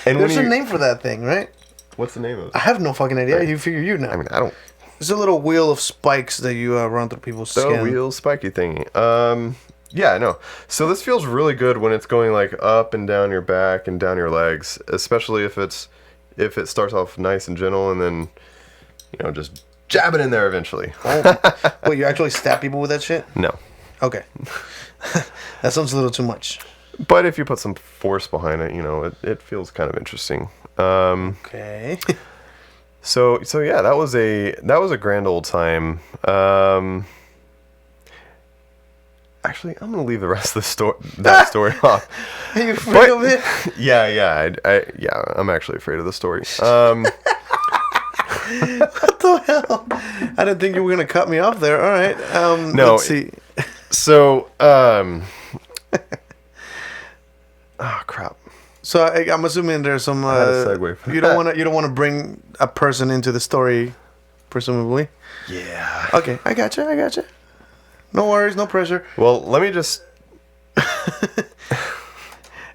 And There's a name for that thing, right? What's the name of it? I have no fucking idea. You figure you know. I mean, I don't. It's a little wheel of spikes that you run through people's The skin. wheel spiky thingy. Yeah, I know. So this feels really good when it's going like up and down your back and down your legs, especially if it starts off nice and gentle and then just jab it in there eventually. Oh. Wait, you actually stab people with that shit? No. Okay. That sounds a little too much. But if you put some force behind it, it feels kind of interesting. Okay. So yeah, that was a grand old time. Actually, I'm gonna leave the rest of that story off. Are you afraid of it? Yeah, I'm actually afraid of the story. What the hell? I didn't think you were gonna cut me off there. All right. No. Let's see. So, oh crap. So I'm assuming there's some. I had a segue for you don't want to bring a person into the story, presumably. Yeah. Okay, I gotcha. No worries, no pressure. Well, let me just.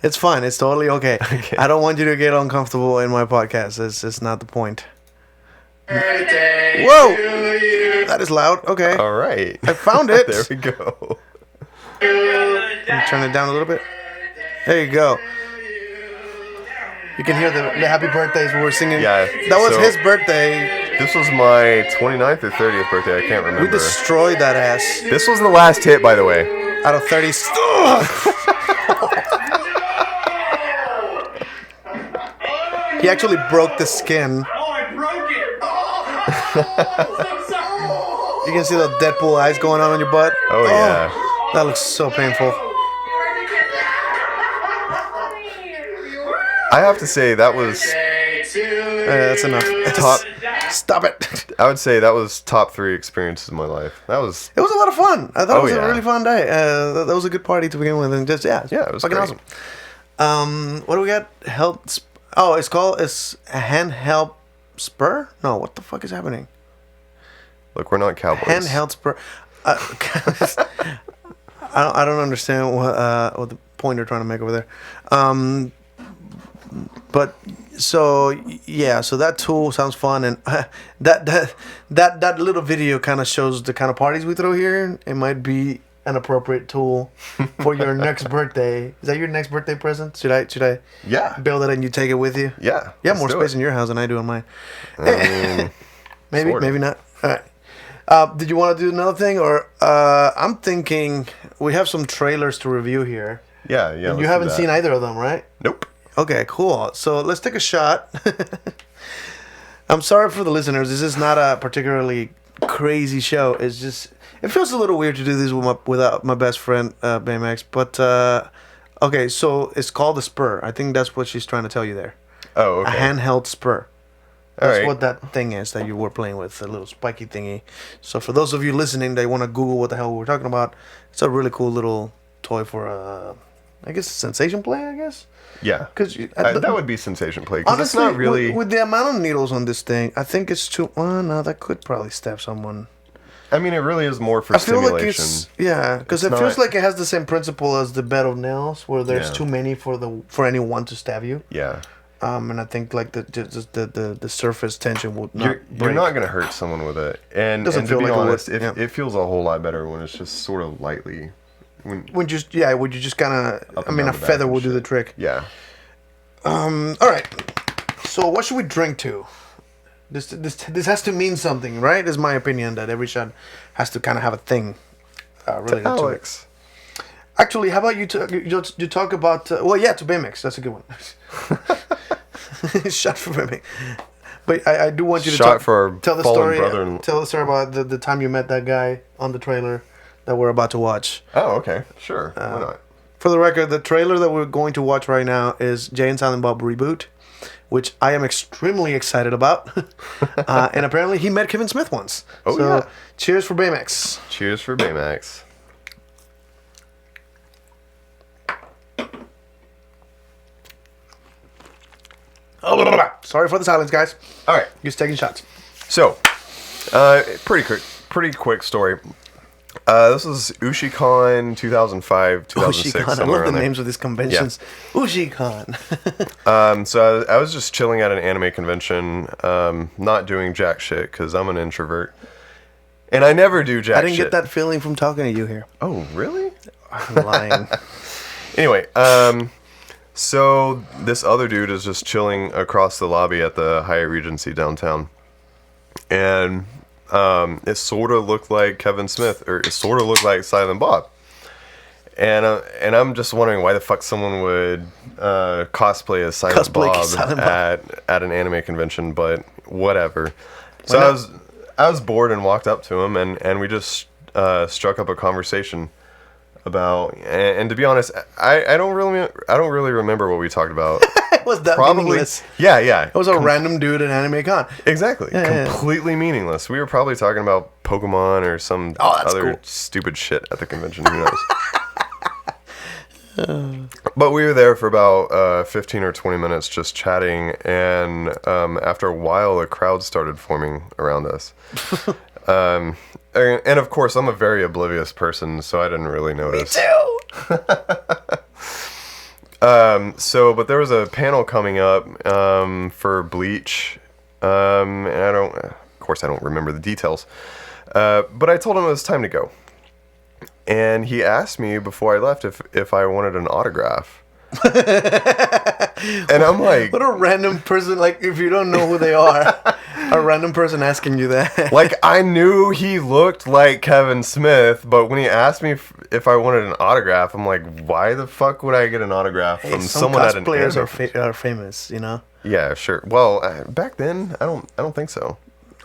It's fine. It's totally okay. Okay. I don't want you to get uncomfortable in my podcast. It's not the point. Birthday Whoa! to you. That is loud. Okay. All right. I found it. There we go. Let me turn it down a little bit. There you go. You can hear the happy birthdays we were singing. Yeah, That was so- his birthday. This was my 29th or 30th birthday. I can't remember. We destroyed that ass. This was the last hit, by the way. Out of 30. He actually broke the skin. Oh, I broke it. Oh, You can see the Deadpool eyes going on your butt. Oh, yeah. That looks so painful. I have to say that was. birthday to you. That's enough. Top- Stop it. I would say that was top 3 experiences of my life. That was. It was a lot of fun. I thought it was yeah. a really fun day. That was a good party to begin with, and just Yeah, it was fucking great. awesome. What do we got? It's a handheld spur. No, what the fuck is happening? Look, we're not cowboys. Handheld spur. I don't understand what the point they're trying to make over there. But so yeah, so that tool sounds fun, and that little video kind of shows the kind of parties we throw here. It might be an appropriate tool for your next birthday. Is that your next birthday present? Should I Yeah. build it and you take it with you? Yeah. You have more let's do space it. in your house than I do in mine. I mean, Maybe, sort of. maybe not. All right. Did you want to do another thing, or I'm thinking we have some trailers to review here. Yeah. You let's do haven't that. seen either of them, right? Nope. Okay, cool. So let's take a shot. I'm sorry for the listeners. This is not a particularly crazy show. It's just it feels a little weird to do this without my best friend Baymax. But okay, so it's called the Spur. I think that's what she's trying to tell you there. Oh, A okay. handheld Spur. All That's right. what that thing is that you were playing with, the little spiky thingy. So for those of you listening, they want to Google what the hell we're talking about. It's a really cool little toy for I guess sensation play. I guess. Yeah. Because That would be sensation play because it's honestly, not really. with the amount of needles on this thing, I think it's too. Well, no, that could probably stab someone. I mean, it really is more for I feel stimulation. like it's because It's it feels not- like it has the same principle as the bed of nails, where there's Yeah. too many for anyone to stab you. Yeah. And I think like the surface tension would not. You're break. not going to hurt someone with it. And, Doesn't and to feel be like it would, honest, yeah. it feels a whole lot better when it's just sort of lightly. Would you just kind of? Up I and mean, down a the back feather and would do the shit. trick. Yeah. All right. So what should we drink to? This has to mean something, right? Is my opinion that every shot has to kind of have a thing related to it. Alex. Actually, how about you talk about? Well, yeah, to Baymax. That's a good one. Shot for Baymax. But I do want you to Shot for our tell the fallen story. brother-in-law. Tell the story about the time you met that guy on the trailer that we're about to watch. Oh, okay. Sure. Why not? For the record, the trailer that we're going to watch right now is Jay and Silent Bob Reboot. which I am extremely excited about. And apparently he met Kevin Smith once. Oh, so, yeah. cheers for Baymax. Cheers for Baymax. Sorry for the silence, guys. All right. Just taking shots. So, pretty quick story. This was UshiCon 2005, 2006, Ushi-Con. I somewhere love the around there. names of these conventions. Ushi-Con. So I was just chilling at an anime convention, not doing jack shit because I'm an introvert, and I never do jack. I didn't shit. get that feeling from talking to you here. Oh, really? I'm lying. Anyway, so this other dude is just chilling across the lobby at the Hyatt Regency downtown, and it sort of looked like Kevin Smith, or it sort of looked like Silent Bob. And I'm just wondering why the fuck someone would cosplay as Silent Bob at an anime convention, but whatever. So I was bored and walked up to him, and we just struck up a conversation about. And to be honest, I don't really remember what we talked about. It was that meaningless. Yeah. It was a random dude at Anime Con. Exactly. Yeah. Completely meaningless. We were probably talking about Pokemon or some other cool. stupid shit at the convention. Who knows? But we were there for about 15 or 20 minutes just chatting, and after a while, a crowd started forming around us. And of course, I'm a very oblivious person, so I didn't really notice. Me too. But there was a panel coming up for Bleach, and of course, I don't remember the details. But I told him it was time to go, and he asked me before I left if I wanted an autograph. And I'm like, What a random person, like, if you don't know who they are, a random person asking you that. like, I knew he looked like Kevin Smith, but when he asked me if I wanted an autograph, I'm like, why the fuck would I get an autograph from Some someone at an cosplayers anime? are famous, you know. Yeah, sure. Well, back then, I don't think so.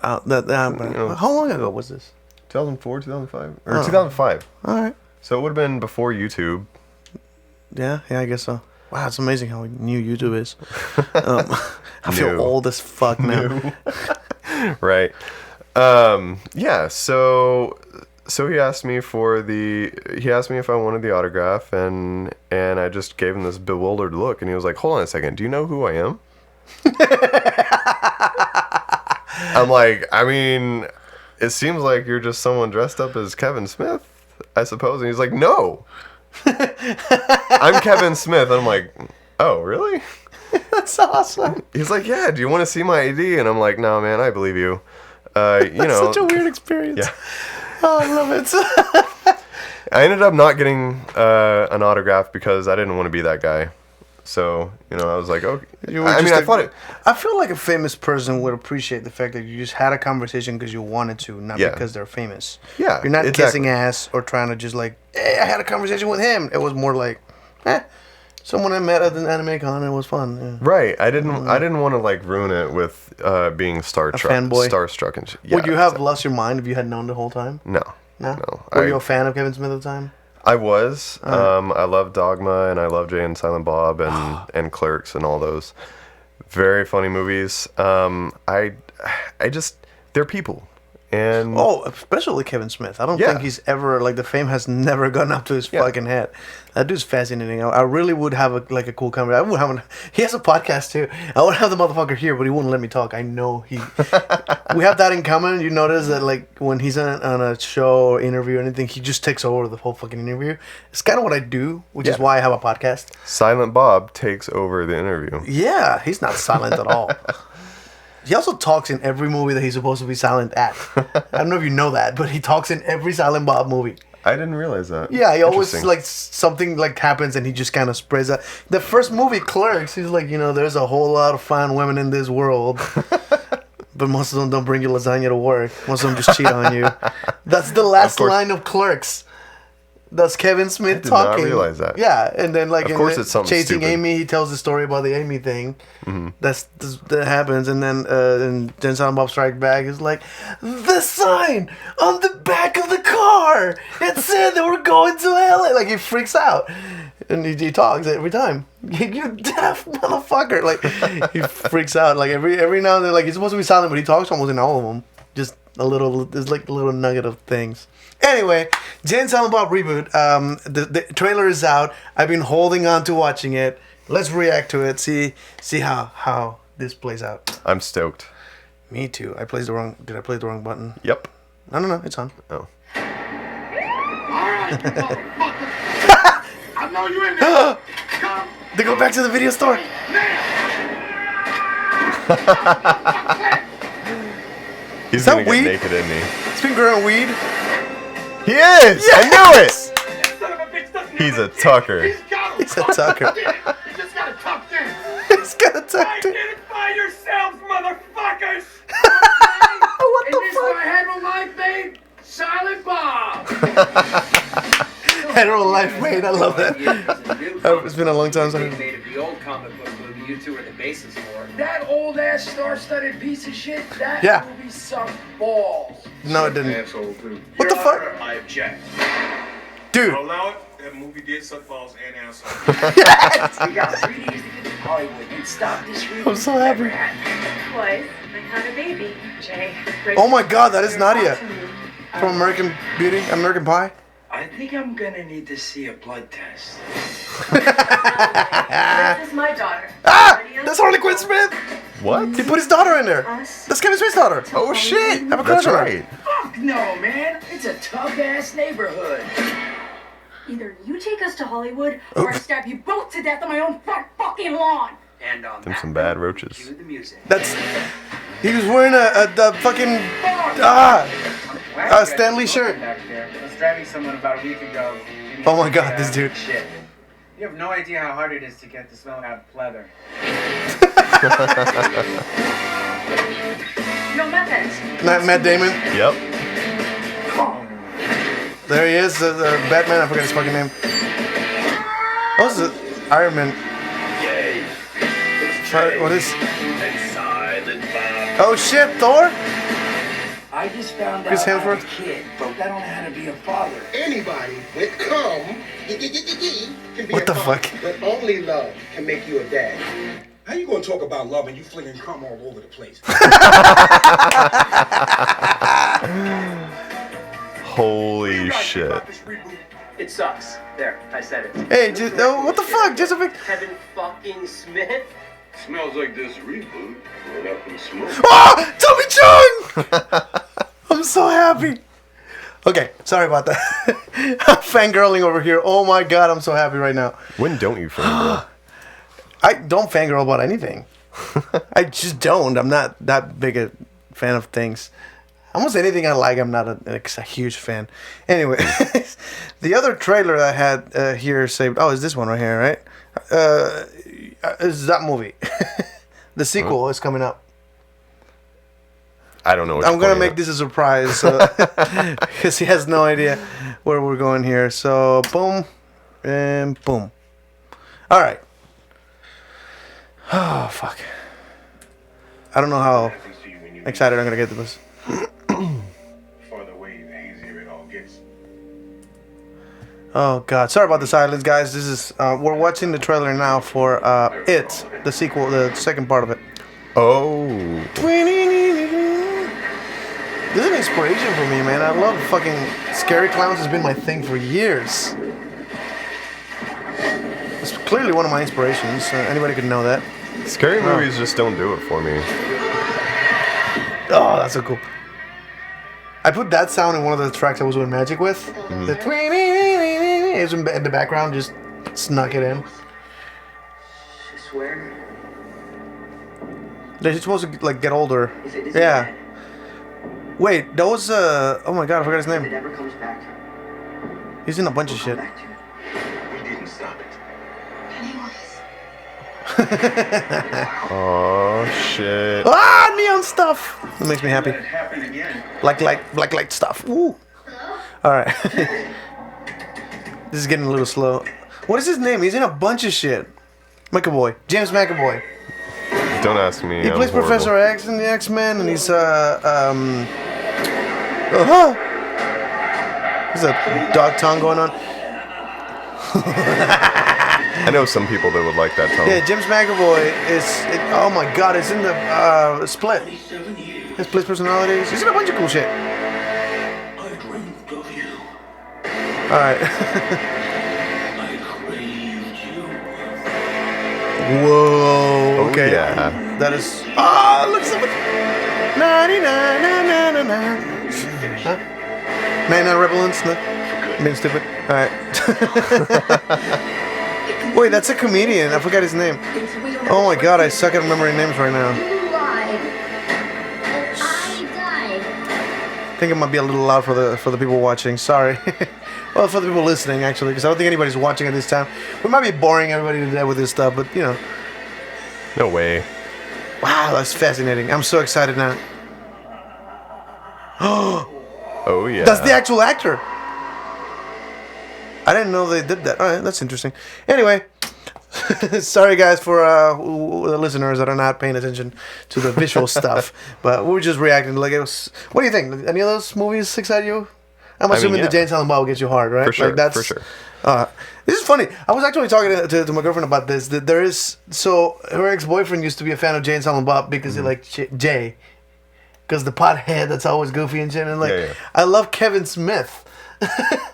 How long ago was this? 2004, 2005, or 2005. All right. So it would have been before YouTube. Yeah, I guess so. Wow, it's amazing how new YouTube is. I feel New. old as fuck now. Right. Yeah. So he asked me if I wanted the autograph, and I just gave him this bewildered look, and he was like, "Hold on a second. Do you know who I am?" I'm like, I mean, it seems like you're just someone dressed up as Kevin Smith, I suppose. And he's like, no. I'm Kevin Smith. I'm like, oh, really? That's awesome. He's like, yeah, do you want to see my ID? And I'm like, no, man, I believe you. Such a weird experience. Yeah. Oh, I love it. I ended up not getting an autograph because I didn't want to be that guy. So, I was like, okay. I feel like a famous person would appreciate the fact that you just had a conversation because you wanted to, not because they're famous. Yeah, You're not exactly. kissing ass or trying to just like, hey, I had a conversation with him. It was more like, someone I met at an anime con. It was fun. Yeah. Right. I didn't want to like ruin it with being fanboy? starstruck and shit. Yeah, Would you have lost your mind if you had known the whole time? No. Were you a fan of Kevin Smith at the time? I was. I love Dogma, and I love Jay and Silent Bob and Clerks and all those very funny movies. I just, they're people. And especially Kevin Smith. I don't think he's ever, like, the fame has never gone up to his fucking head. That dude's fascinating. I really would have a cool conversation. He has a podcast too. I would have the motherfucker here, but he wouldn't let me talk. I know we have that in common. You notice that, like, when he's on a show or interview or anything, he just takes over the whole fucking interview. It's kind of what I do, which is why I have a podcast. Silent Bob takes over the interview. Yeah, he's not silent at all. He also talks in every movie that he's supposed to be silent at. I don't know if you know that, but he talks in every Silent Bob movie. I didn't realize that. Yeah, he always, like, something, like, happens and he just kind of sprays that. The first movie, Clerks, he's like, there's a whole lot of fine women in this world. But most of them don't bring you lasagna to work. Most of them just cheat on you. That's the last line of Clerks. That's Kevin Smith talking. I did not realize that. Yeah, and then, like, of course it's something Chasing stupid. Amy, he tells the story about the Amy thing. Mm-hmm. That happens, and then Silent Bob Strike Back is like, the sign on the back of the car, it said that we're going to LA. Like, he freaks out. And he talks every time. You deaf motherfucker! Like he freaks out. Like every now and then, like he's supposed to be silent, but he talks almost in all of them. Just a little. There's like a little nugget of things. Anyway, Jay and Silent Bob reboot. The trailer is out. I've been holding on to watching it. Let's react to it. See how this plays out. I'm stoked. Me too. Did I play the wrong button? Yep. No. It's on. Oh. Alright, motherfucker. I know you in there. Come They go back to the video store. He's that gonna get weed? naked, isn't he? It's been growing weed. He is! I knew it! Son of a bitch doesn't He's have a tucker. He's got him. He's a tucker. He just got it tucked in. He's got a tuck. Identify yourselves, motherfuckers. What Is the this fuck? my hetero life, babe? Silent Bob. Hetero life, mate. I love that. It's been a long time since. Made of the old comic book movie you two are the basis for. That old ass star-studded piece of shit. That Yeah. movie sucked balls. No, it didn't. Asshole, too. What the Your fuck? Honor, I object. Dude. Allow it. That movie did suck balls and asshole. We got 3 days to get to Hollywood and stop this reboot. I'm so happy. Never happened. Twice, I had a baby, Jay. Oh my God, that is Nadia from American Beauty, American Pie. I think I'm gonna need to see a blood test. This is my daughter. Ah, that's Harley Quinn Smith. What? He put his daughter in there. Us. That's Kevin Smith's daughter. Oh shit! Have a crush That's on her. right. Fuck no, man. It's a tough ass neighborhood. Either you take us to Hollywood, or I stab you both to death on my own front fucking lawn. And on Them that some bad note, roaches. cue the music. That's. He was wearing a fucking Stanley shirt. Back there. I was driving someone about a week ago. and he Oh my said, God, this dude. Shit. You have no idea how hard it is to get the smell out of pleather. No methods. Matt Damon. Yep. There he is, the Batman. I forgot his fucking name. What was it? Iron Man. Sorry, what is? Oh shit, Thor? I just found Chris out I'm a Hemsworth? kid, but I don't know how to be a father. Anybody with cum can be What a the father, fuck? but only love can make you a dad. How you gonna talk about love and you flinging cum all over the place? Holy shit. It sucks. There, I said it. Hey, what the fuck? Just a big. Kevin fucking Smith? Smells like this reboot. Went up in smoke. Oh, Tommy Chung! I'm so happy. Okay, sorry about that. I'm fangirling over here. Oh my God, I'm so happy right now. When don't you fangirl? I don't fangirl about anything. I just don't. I'm not that big a fan of things. Almost anything I like, I'm not a huge fan. Anyway, the other trailer I had here saved. Oh, is this one right here, right? Is that movie? The sequel is coming up. I don't know what I'm you're gonna pointing make at. this a surprise because he has no idea where we're going here. So boom and boom. All right. Oh fuck. I don't know how excited I'm gonna get to this. Farther away, the hazier it all gets. Oh god, sorry about the silence, guys. This is we're watching the trailer now for It, the sequel, the second part of it. Oh. This is an inspiration for me, man. I love fucking scary clowns. Has been my thing for years. It's clearly one of my inspirations. Anybody could know that. Scary movies just don't do it for me. Oh, that's so cool. I put that sound in one of the tracks I was doing magic with. The it's in the background, just snuck it in. I swear. They're supposed to like get older. Is it Yeah. Wait, that was oh my god, I forgot his If it name. ever comes back, He's in a bunch of shit. back to it. We didn't stop it. Oh shit. Ah, neon stuff. That makes me happy. Let it happen again. Black light stuff. Ooh. All right. This is getting a little slow. What is his name? He's in a bunch of shit. McAvoy. James McAvoy. Don't ask me. He I'm plays horrible. Professor X in the X-Men, and he's There's a dog tongue going on. I know some people that would like that tone. Yeah, James McAvoy is. Oh my God, it's in the Split. His Split personalities. He's in a bunch of cool shit. I dreamed of you. All right. I craved you. Whoa. Okay. Yeah. That is. Ah, look so much. 99, na, na, na, na. Huh? 99 Rebellions? No? Being stupid. Alright. Wait, that's a comedian. I forgot his name. Oh my god, I suck at remembering names right now. You lied. And I died. I think it might be a little loud for the people watching. Sorry. Well, for the people listening, actually, because I don't think anybody's watching at this time. We might be boring everybody to death with this stuff, but, you know. No way. Wow, that's fascinating. I'm so excited now. Oh yeah. That's the actual actor. I didn't know they did that. All right, that's interesting. Anyway, sorry guys for the listeners that are not paying attention to the visual stuff, but we were just reacting like it was. What do you think? Any of those movies excite you? I'm assuming yeah. the Jane Silent Bob gets you hard, right? For sure. Like that's, for sure. This is funny. I was actually talking to my girlfriend about this. That there is her ex-boyfriend used to be a fan of Jane Silent Bob because he liked Jay, because the pothead that's always goofy and shit. And like, Yeah. I love Kevin Smith.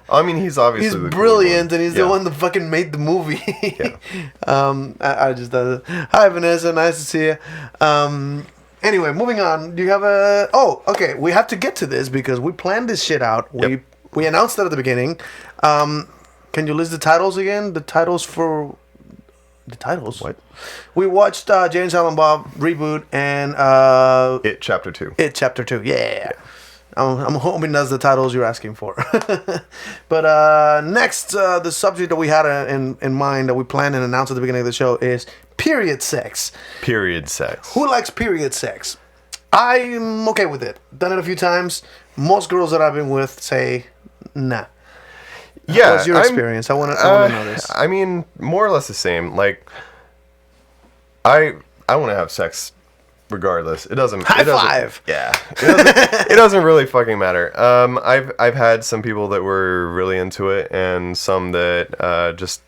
I mean, he's obviously He's the cool brilliant, one. and he's Yeah. the one that fucking made the movie. Yeah. I just hi Vanessa, nice to see you. Anyway, moving on. Do you have a? Oh, okay. We have to get to this because we planned this shit out. Yep. We announced that at the beginning. Can you list the titles again? The titles for the titles. What? We watched Jane Silent Bob reboot and It Chapter 2. It Chapter 2. Yeah. I'm hoping that's the titles you're asking for. But next, the subject that we had in mind that we planned and announced at the beginning of the show is period sex. Period sex. Who likes period sex? I'm okay with it. Done it a few times. Most girls that I've been with say, nah. Yeah. What's your experience? I want to know this. I mean, more or less the same. Like, I want to have sex regardless. It doesn't. High it doesn't, five. Yeah. It doesn't really fucking matter. I've had some people that were really into it and some that just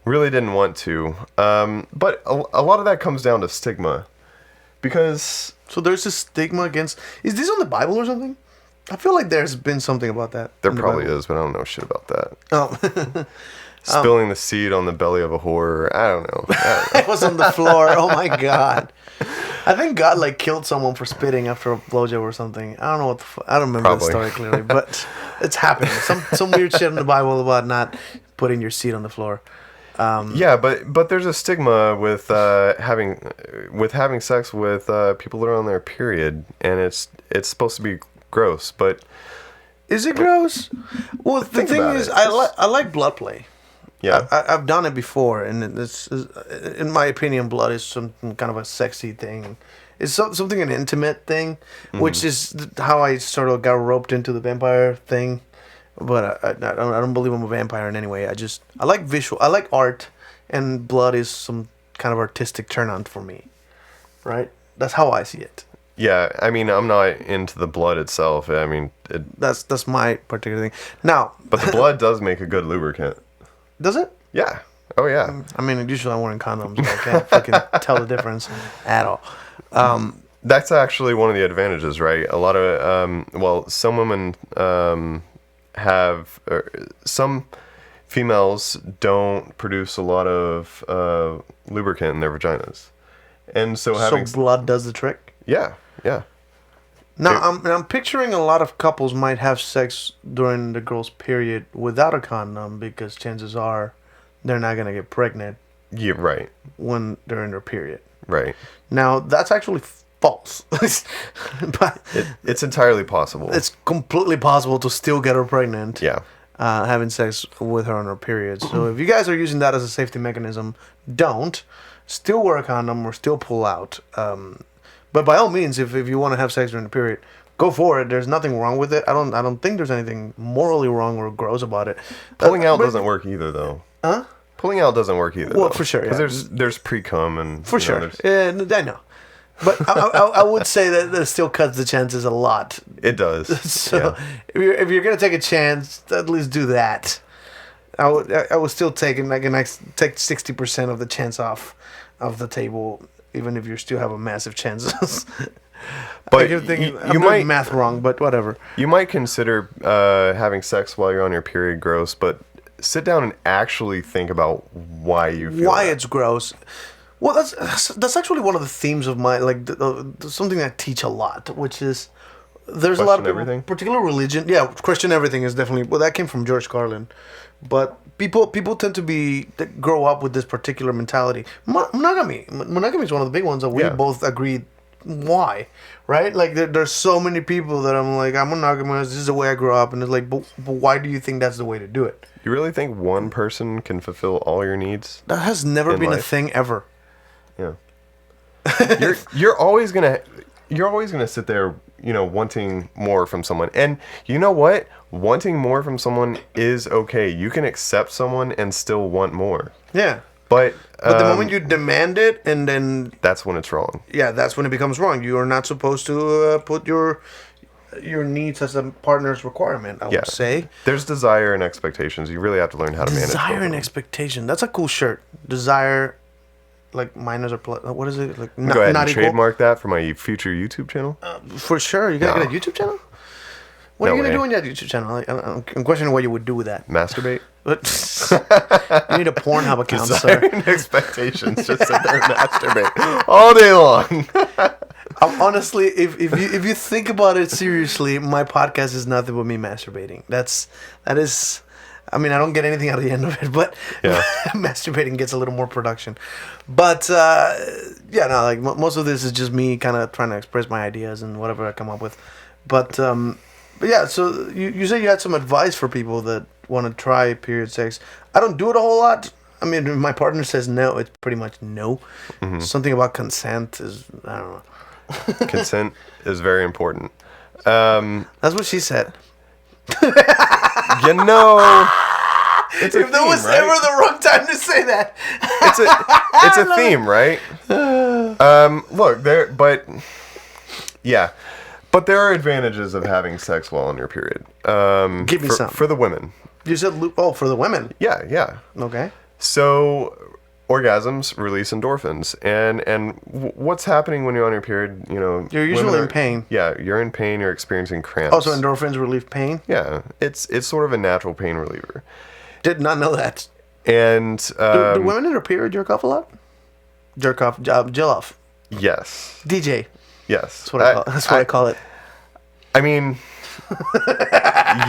really didn't want to. But a lot of that comes down to stigma, because So there's a stigma against. Is this on the Bible or something? I feel like there's been something about that. there in the probably Bible. is, but I don't know shit about that. Oh. Spilling the seed on the belly of a whore. I don't know. It was on the floor. Oh my god. I think God like killed someone for spitting after a blowjob or something. I don't know what I don't remember Probably. the story clearly, but it's happening. Some weird shit in the Bible about not putting your seed on the floor. Yeah, but there's a stigma with having sex with people that are on their period, and it's supposed to be gross. But Is it gross? Well, the Think thing about is, it. I like blood play. yeah, I've done it before, and it's in my opinion, blood is some kind of a sexy thing. It's something an intimate thing, which is how I sort of got roped into the vampire thing. But I don't believe I'm a vampire in any way. I like visual. I like art, and blood is some kind of artistic turn on for me. Right? That's how I see it. yeah. I mean, I'm not into the blood itself. I mean, That's my particular thing. Now, but the blood does make a good lubricant. does it? Yeah. Oh yeah. I mean, usually I'm wearing condoms. So I can't fucking tell the difference at all. That's actually one of the advantages, right? A lot of some women some females don't produce a lot of lubricant in their vaginas, and so having blood does the trick. yeah. Now, I'm picturing a lot of couples might have sex during the girl's period without a condom because chances are they're not gonna get pregnant Yeah, right. when they're in their period. Right. Now, that's actually false. But It's entirely possible. it's completely possible to still get her pregnant. yeah. Having sex with her on her period. So if you guys are using that as a safety mechanism, don't. Still wear a condom or still pull out. But by all means, if you want to have sex during the period, go for it. There's nothing wrong with it. I don't think there's anything morally wrong or gross about it. Pulling out but- doesn't work either, though. Huh? Pulling out doesn't work either. Well, though. for sure, 'Cause yeah. there's pre-cum and For you know, sure. there's- I know. But I would say that still cuts the chances a lot. it does. So Yeah. if you're gonna take a chance, at least do that. I would still take it. Like, and I take 60% of the chance off of the table, even if you still have a massive chances. But I'm you doing might math wrong, but whatever. you might consider having sex while you're on your period gross, but sit down and actually think about why you feel Why that. it's gross. Well, that's actually one of the themes of my something I teach a lot, which is there's a lot of Question people, everything? particular religion. Yeah, question everything is definitely well. That came from George Carlin, but people tend to grow up with this particular mentality. Monogamy is one of the big ones that we Yeah. both agreed. Why, right? Like there's so many people that I'm like I'm monogamous. This is the way I grew up, and it's like, but why do you think that's the way to do it? You really think one person can fulfill all your needs? That has never In been a life. thing ever. Yeah. You're always gonna sit there, wanting more from someone. And you know what? Wanting more from someone is okay. You can accept someone and still want more. Yeah. But But the moment you demand it, and then that's when it's wrong. yeah, that's when it becomes wrong. You are not supposed to put your needs as a partner's requirement. I Yeah. would say There's desire and expectations. You really have to learn how to manage both desire of and them. expectation. That's a cool shirt. Desire, like minus or plus. What is it? Like Go ahead and not equal. trademark that for my future YouTube channel. For sure. You gotta No. get a YouTube channel. What are No you gonna way. do on your YouTube channel? Like, I'm questioning what you would do with that. Masturbate. But you need a Pornhub account, Desire sir. and expectations. Just sit there and masturbate all day long. Honestly, if you think about it seriously, my podcast is nothing but me masturbating. That is. I mean, I don't get anything out of the end of it, but Yeah. masturbating gets a little more production. But yeah, no, like most of this is just me kind of trying to express my ideas and whatever I come up with. But yeah, so you said you had some advice for people that want to try period sex. I don't do it a whole lot. I mean, if my partner says no, it's pretty much no. Mm-hmm. Something about consent is I don't know. Consent is very important. Um, That's what she said. you know, it's a If there theme, was right? ever the wrong time to say that. it's a theme, right? Look, but there are advantages of having sex while on your period. Give me some. For the women. You said for the women. Yeah. Okay. So orgasms release endorphins, and what's happening when you're on your period? You're women usually in pain. Yeah, you're in pain. You're experiencing cramps. Also, endorphins relieve pain. Yeah, it's sort of a natural pain reliever. Did not know that. And Do women in their period jerk off a lot? Jerk off, jill off. yes, DJ. yes, That's what I call. That's what I call it. I mean,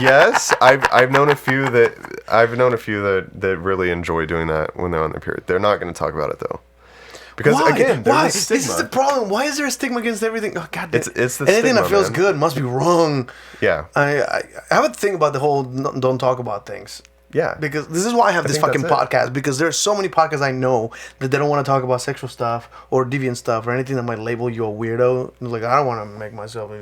yes, I've known a few that really enjoy doing that when they're on their period. They're not going to talk about it though, because Why? again, there's Why? a stigma. This is the problem. Why is there a stigma against everything? Oh God, It's the anything stigma, that feels man. good must be wrong. Yeah, I have a thing about the whole don't talk about things. yeah. Because this is why I have this think fucking that's it. podcast. Because there's so many podcasts I know that they don't want to talk about sexual stuff or deviant stuff or anything that might label you a weirdo. Like I don't want to make myself.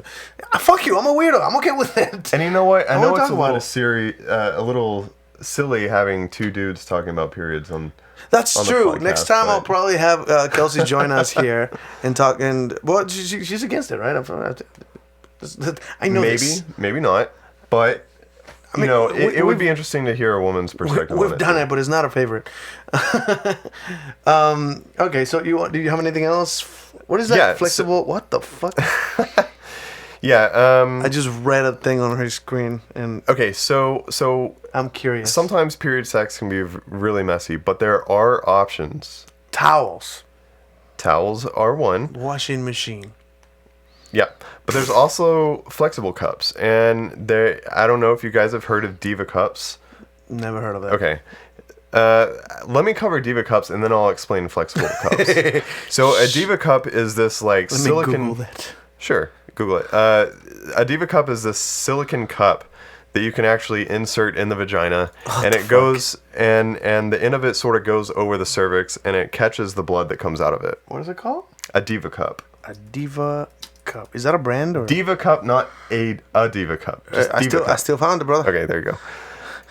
Fuck you. I'm a weirdo. I'm okay with it. And you know what? I I know wanna it's talk about a little silly having two dudes talking about periods on. That's on the true. podcast, Next time I'll but- probably have Kelsey join us here and talk. And well, she's against it, right? I know Maybe, this. maybe not. But mean, it would be interesting to hear a woman's perspective. We've on done it, but it's not a favorite. Okay, so do you have anything else? What is that? Yeah, so- Flexible? What the fuck? Yeah. I just read a thing on her screen, and Okay. So I'm curious. sometimes period sex can be really messy, but there are options. Towels, Towels are one. washing machine. Yeah, but there's also flexible cups, and I don't know if you guys have heard of Diva cups. Never heard of that. Okay. Let me cover Diva cups, and then I'll explain flexible cups. So a Diva cup is this like Let silicon. me Google that. Sure, Google it. A Diva cup is this silicon cup that you can actually insert in the vagina, and it goes and the end of it sort of goes over the cervix, and it catches the blood that comes out of it. What is it called? A Diva cup. A Diva cup. Is that a brand or? Diva cup, not a Diva cup. Just I Diva still cup. found it, brother. Okay, there you go.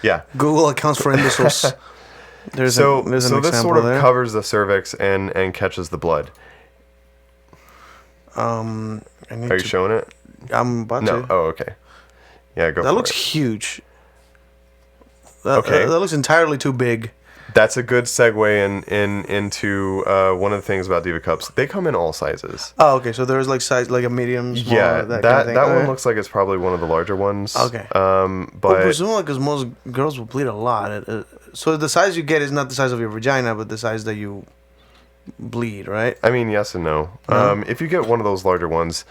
Yeah. Google accounts for imbeciles. There's So an this example sort of there. covers the cervix and catches the blood. I need Are you to. showing it? I'm about No. to. Oh, okay. Yeah, go That for looks it. huge. Okay. That looks entirely too big. That's a good segue into one of the things about Diva Cups. They come in all sizes. Oh, okay. So there's like size, like a medium, small, Yeah, that that kind of thing. that one Okay. looks like it's probably one of the larger ones. Okay. But Well, presumably because most girls will bleed a lot. So the size you get is not the size of your vagina, but the size that you bleed, right? I mean, yes and no. If you get one of those larger ones,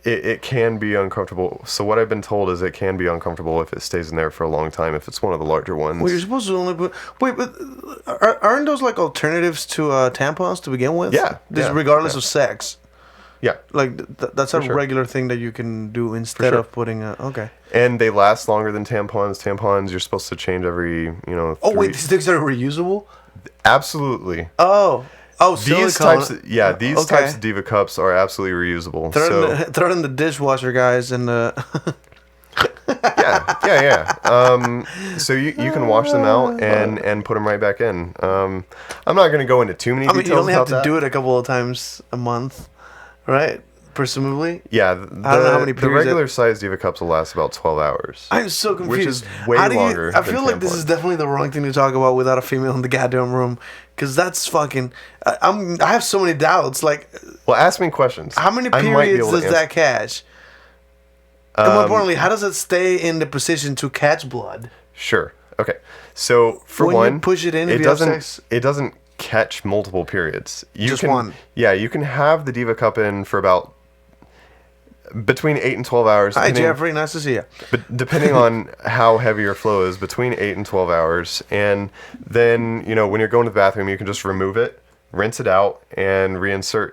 it can be uncomfortable. So what I've been told is it can be uncomfortable if it stays in there for a long time. If it's one of the larger ones. Well, you're supposed to only put. Wait, but aren't those like alternatives to tampons to begin with? Yeah, This yeah, regardless yeah. of sex. Yeah, Like that's a sure. regular thing that you can do instead sure. of putting a. Okay. and they last longer than tampons. Tampons you're supposed to change every Oh wait, 3 these things are reusable. Absolutely. Oh. Oh, These silicone. types, these Okay. types of Diva Cups are absolutely reusable. Throw it in the dishwasher, guys, and yeah. So you can wash them out and put them right back in. I'm not going to go into too many I mean, details you only have about to that. do it a couple of times a month, right? Presumably. Yeah, I don't know how many the periods regular size Diva Cups will last about 12 hours. I'm so confused. Which is way How do you- longer I than feel like this tampons. is definitely the wrong thing to talk about without a female in the goddamn room, because that's fucking. I have so many doubts. Like, Well, ask me questions. how many I might be periods able to does answer. that catch? And more importantly, how does it stay in the position to catch blood? Sure. Okay. So for When you one, push it in, if you have sex- it doesn't catch multiple periods. You Just can, one. Yeah, you can have the Diva Cup in for about between 8 and 12 hours. Hi, depending- Jeffrey. Nice to see you. But depending on how heavy your flow is, between 8 and 12 hours. And then, when you're going to the bathroom, you can just remove it, rinse it out, and reinsert.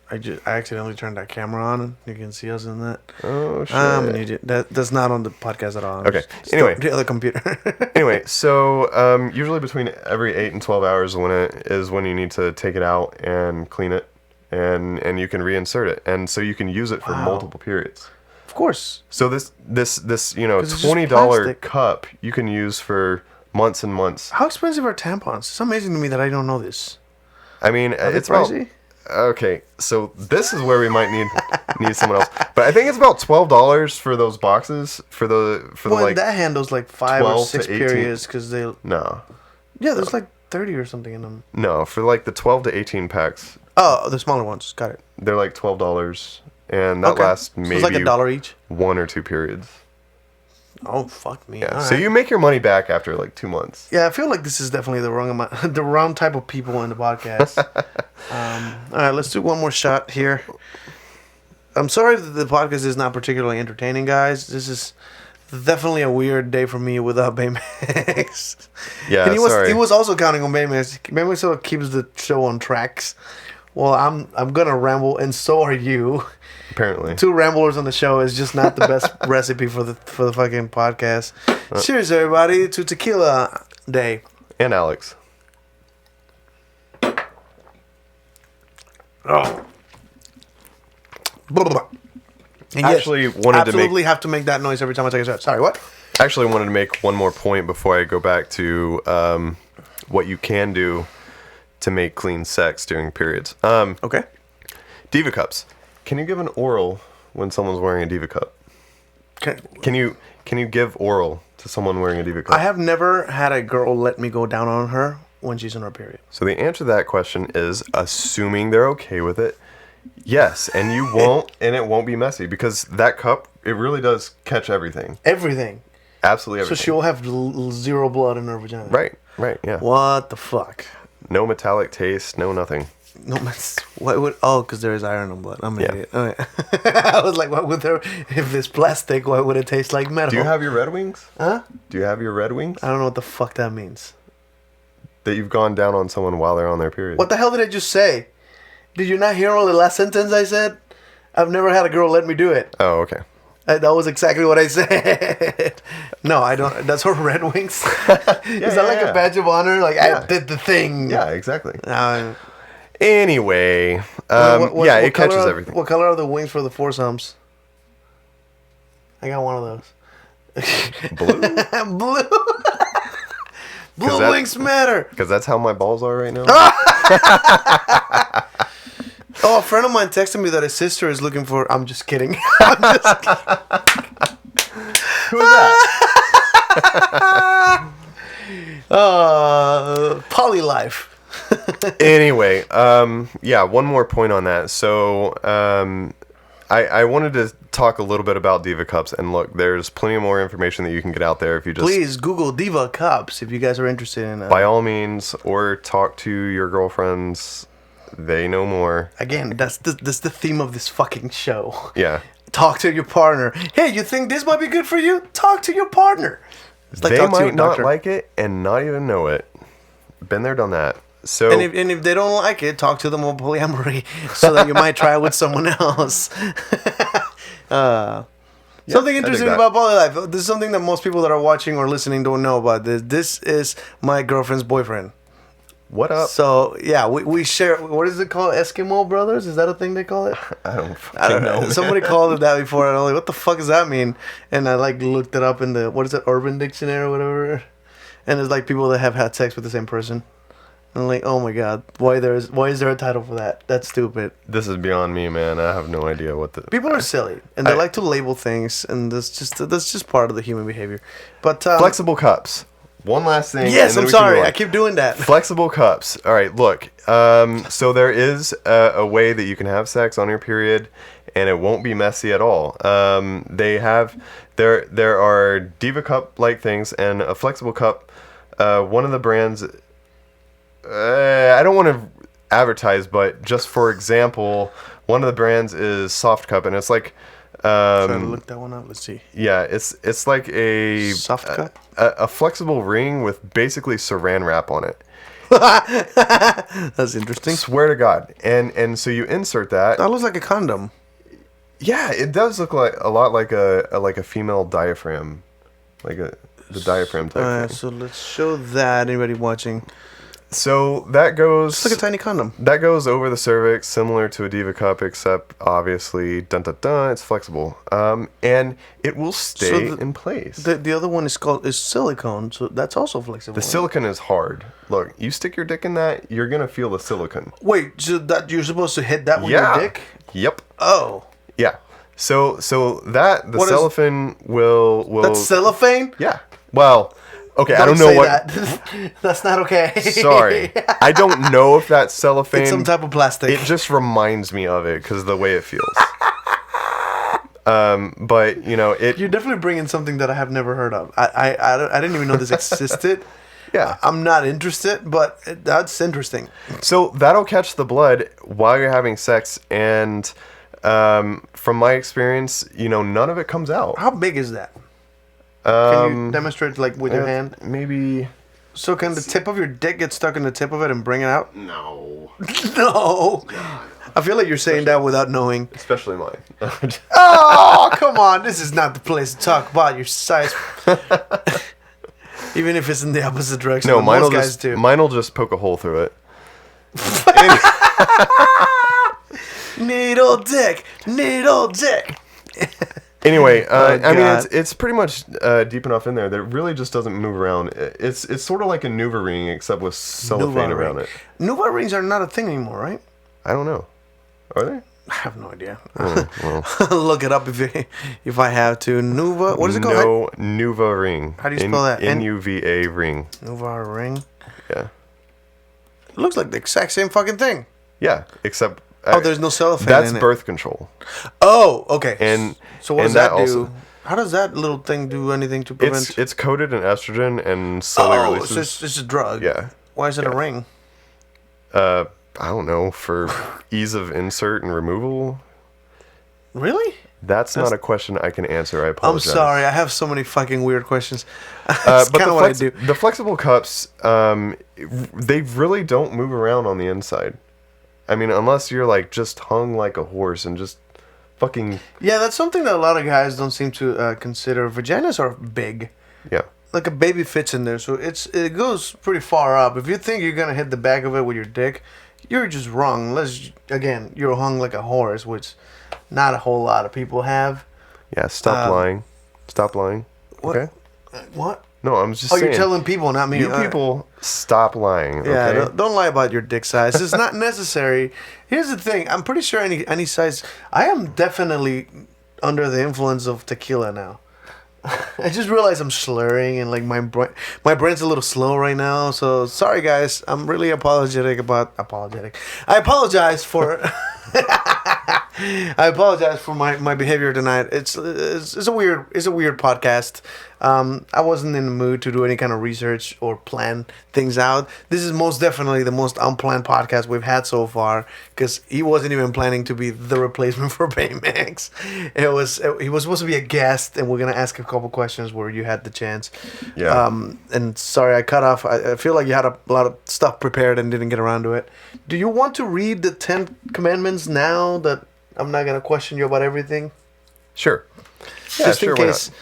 I accidentally turned that camera on. You can see us in that. Oh, shit. I'm an idiot. That's not on the podcast at all. I'm Okay. just- Anyway. the other computer. Anyway, so usually between every 8 and 12 hours when you need to take it out and clean it. And you can reinsert it. And so you can use it for Wow. multiple periods. Of course. So this it's just $20 plastic. cup you can use for months and months. How expensive are tampons? It's amazing to me that I don't know this. I mean, Are they it's about pricey? okay. So this is where we might need someone else. But I think it's about $12 for those boxes for the Well, like that handles like 5 or 12 to 6 18. periods because they. no Yeah, there's like 30 or something in them. for like the 12 to 18 packs. Oh, the smaller ones. Got it. They're like $12, and that Okay. lasts So maybe it's like $1 each. 1 or 2 periods. Oh fuck me. Yeah. All So right. you make your money back after like 2 months. Yeah, I feel like this is definitely the wrong amount, the wrong type of people in the podcast. All right, let's do one more shot here. I'm sorry that the podcast is not particularly entertaining, guys. This is definitely a weird day for me without Baymax. Yeah, and sorry. he was also counting on Baymax. Baymax sort of keeps the show on tracks. Well, I'm gonna ramble, and so are you. Apparently. Two ramblers on the show is just not the best recipe for the fucking podcast. Cheers, everybody, to Tequila Day. And Alex. Oh. Blah, blah, blah. And yes, Actually wanted to absolutely have to make that noise every time I take a shot. Sorry, what? Actually wanted to make one more point before I go back to what you can do to make clean sex during periods. Okay. Diva Cups. Can you give an oral when someone's wearing a Diva Cup? Can you give oral to someone wearing a Diva Cup? I have never had a girl let me go down on her when she's on her period. So the answer to that question is assuming they're okay with it. Yes, and you won't, and it won't be messy because that cup, it really does catch everything. Everything. Absolutely So everything. she will have zero blood in her vagina. Right, yeah. What the fuck? No metallic taste, no nothing. No, what would? Oh, because there is iron in blood. I'm an Yeah. idiot. Oh, yeah. I was like, what would there? If it's plastic, why would it taste like metal? Do you have your Red Wings? Huh? Do you have your Red Wings? I don't know what the fuck that means. That you've gone down on someone while they're on their period. What the hell did I just say? Did you not hear all the last sentence I said? I've never had a girl let me do it. Oh, okay. That was exactly what I said. No, I don't. That's her Red Wings. Is that like a badge of honor? Like, I did the thing. Yeah, exactly. Uh, Anyway, what it catches color everything. What color are the wings for the foursomes? I got one of those. Blue? Blue. Blue that- wings matter. Because that's how my balls are right now. Oh, a friend of mine texted me that his sister is looking for. I'm just kidding. I'm just kidding. Who is that? Polylife. Anyway, yeah, one more point on that. So, I wanted to talk a little bit about Diva Cups, and look, there's plenty more information that you can get out there if you just Please Google Diva Cups if you guys are interested in by all means, or talk to your girlfriends. They know more. Again, that's the theme of this fucking show. Yeah. Talk to your partner. Hey, you think this might be good for you? Talk to your partner. It's like They talk to your might not doctor. like it and not even know it. Been there, done that. So And if they don't like it, talk to them about polyamory so that you might try it with someone else. Something I dig interesting that. about polylife. This is something that most people that are watching or listening don't know about this. This is my girlfriend's boyfriend. what up? So yeah, we share. What is it called? Eskimo brothers? Is that a thing they call it? I don't I don't fucking know. know. Somebody called it that before, and I'm like, what the fuck does that mean? And I like looked it up in the what is it, Urban Dictionary or whatever. And it's like people that have had sex with the same person. And I'm like, oh my god, why is there a title for that? That's stupid. This is beyond me, man. I have no idea what the People are silly, and they I- like to label things, and that's just part of the human behavior. But flexible cups. One last thing. yes, and then I'm we can sorry, move on. I keep doing that. Flexible cups. All right, look. So there is a way that you can have sex on your period, and it won't be messy at all. They have there are Diva Cup like things and a flexible cup. One of the brands. I don't want to advertise, but just for example, one of the brands is Soft Cup, and it's like. Try to look that one up. Let's see. Yeah, it's like a Soft cup? a flexible ring with basically saran wrap on it. That's interesting. Swear to God, and so you insert that. That looks like a condom. Yeah, it does look like a lot like a female diaphragm, like the diaphragm type thing. So let's show that anybody watching. So that goes. It's like a tiny condom. That goes over the cervix, similar to a Diva Cup, except obviously, it's flexible, and it will stay in place. The other one is silicone, so that's also flexible. The silicone is hard. Look, you stick your dick in that, you're gonna feel the silicone. Wait, so that you're supposed to hit that with Yeah. your dick? Yep. Oh, Yeah. So that the What is- cellophane will that's cellophane. yeah. Well, okay, I don't know say what. That. That's not okay. Sorry, I don't know if that's cellophane. It's some type of plastic. It just reminds me of it because of the way it feels. But you know it. You're definitely bringing something that I have never heard of. I didn't even know this existed. Yeah. I'm not interested, but that's interesting. So that'll catch the blood while you're having sex, and from my experience, you know, none of it comes out. How big is that? Can you demonstrate like with your hand? Maybe. So can the tip of your dick get stuck in the tip of it and bring it out? No. No. I feel like you're saying that without knowing. Especially mine. Oh, come on. This is not the place to talk about your size. Even if it's in the opposite direction. No, like most mine'll guys just do. mine'll just poke a hole through it. Needle dick. Needle dick. Anyway, I mean God. it's pretty much deep enough in there that it really just doesn't move around. It's sort of like a Nuva ring except with cellophane Nuva around ring. it. Nuva rings are not a thing anymore, right? I don't know. Are they? I have no idea. Well, Look it up if I have to. Nuva. What is it called? No, Nuva ring. How do you spell that? Nuva ring. Nuva ring. Yeah. It looks like the exact same fucking thing. Yeah, except Oh, there's no cellophane that's in it. birth control. Oh, okay. And so what and does that do? also- How does that little thing do anything to prevent? It's coated in estrogen and slowly oh, releases. so it's just a drug. Yeah. Why is it a ring? I don't know, for ease of insert and removal. Really? That's not a question I can answer. I I'm apologize. sorry. I have so many fucking weird questions. But That's kind of what I do. the flexible cups, they really don't move around on the inside. I mean, unless you're like just hung like a horse and just fucking Yeah, that's something that a lot of guys don't seem to consider. Vaginas are big. yeah. Like a baby fits in there, so it goes pretty far up. If you think you're gonna hit the back of it with your dick, you're just wrong. Unless again you're hung like a horse, which not a whole lot of people have. Yeah, stop lying. Stop lying. What? Okay. What? No, I'm just Oh, saying. you're telling people, not me. you people stop lying. Yeah, Okay. don't lie about your dick size. It's not necessary. Here's the thing. I'm pretty sure any size. I am definitely under the influence of tequila now. I just realized I'm slurring and like my brain's a little slow right now. So sorry guys, I'm really apologetic. I apologize for I apologize for my behavior tonight. It's a weird podcast. I wasn't in the mood to do any kind of research or plan things out. This is most definitely the most unplanned podcast we've had so far because he wasn't even planning to be the replacement for Baymax. He was supposed to be a guest, and we're gonna ask a couple questions where you had the chance. Yeah. And sorry, I cut off. I feel like you had a lot of stuff prepared and didn't get around to it. Do you want to read the 10 commandments now that I'm not gonna question you about everything? Sure. Yeah, Just sure, in why case. not?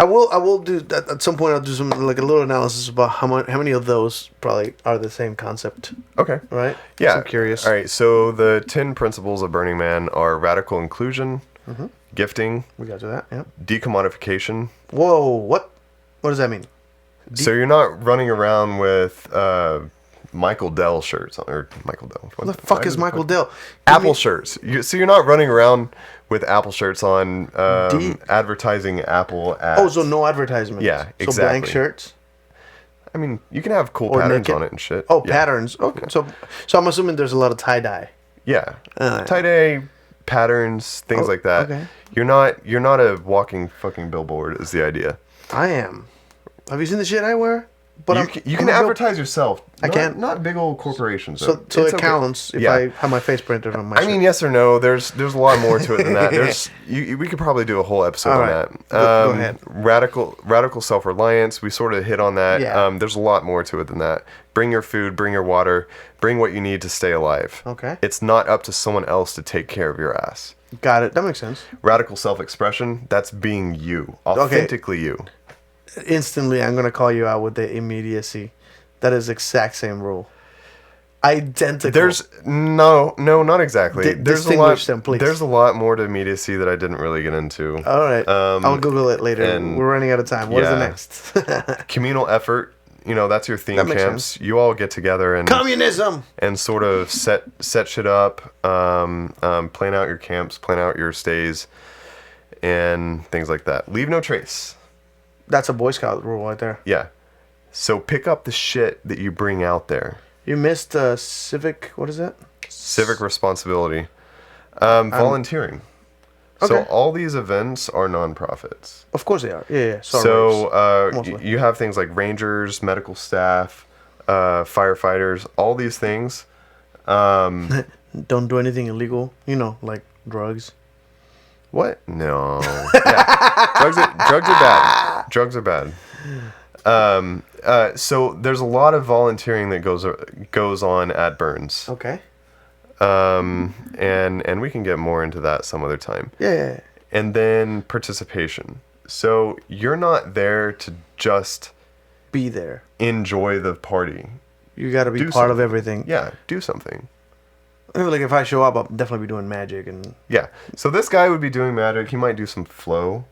I will do that at some point. I'll do some like a little analysis about how many of those probably are the same concept, Okay. right? Yeah. I'm curious. All right. So the 10 principles of Burning Man are radical inclusion, gifting, We got to that. Yeah. decommodification. Whoa! What does that mean? So you're not running around with Michael Dell shirts or Michael Dell. What the fuck is Michael Dell? Apple shirts. So you're not running around with Apple shirts on advertising Apple ads. Oh, so no advertisement. Yeah, So exactly. blank shirts. I mean, you can have cool Or patterns naked? on it and shit. Oh, Yeah. patterns. Okay. So I'm assuming there's a lot of tie dye. Yeah. Alright. Tie-dye patterns, things Oh, like that. okay. You're not a walking fucking billboard is the idea. I am. Have you seen the shit I wear? But You can advertise yourself. I can't. Not big old corporations. So It's it okay. counts if Yeah. I have my face printed on my I shirt. mean, yes or no. There's a lot more to it than that. We could probably do a whole episode All on right. that. Go ahead. Radical self-reliance. We sort of hit on that. Yeah. There's a lot more to it than that. Bring your food. Bring your water. Bring what you need to stay alive. Okay. It's not up to someone else to take care of your ass. Got it. That makes sense. Radical self-expression. That's being you, authentically you. Instantly, I'm gonna call you out with the immediacy. That is exact same rule. Identical. There's no, not exactly. There's a lot. Distinguish them, please. There's a lot more to immediacy that I didn't really get into. All right. I'll Google it later. and- We're running out of time. What is yeah. the next? Communal effort. That's your theme That makes camps. sense. You all get together and Communism. sort of set shit up, plan out your camps, plan out your stays, and things like that. Leave no trace. That's a Boy Scout rule right there. Yeah. So pick up the shit that you bring out there. You missed civic. What is that? Civic responsibility. Volunteering. So okay. all these events are nonprofits. Of course they are. Yeah. Sorry. So Mostly. you have things like rangers, medical staff, firefighters, all these things. Don't do anything illegal. Like drugs. What? No. Yeah. Drugs are bad. Drugs are bad. So there's a lot of volunteering that goes on at Burns. Okay. And we can get more into that some other time. Yeah. And then participation. So you're not there to just Be there. enjoy the party. You got to be Do part of something. everything. Yeah, do something. I feel like if I show up, I'll definitely be doing magic and. Yeah. So this guy would be doing magic. He might do some flow.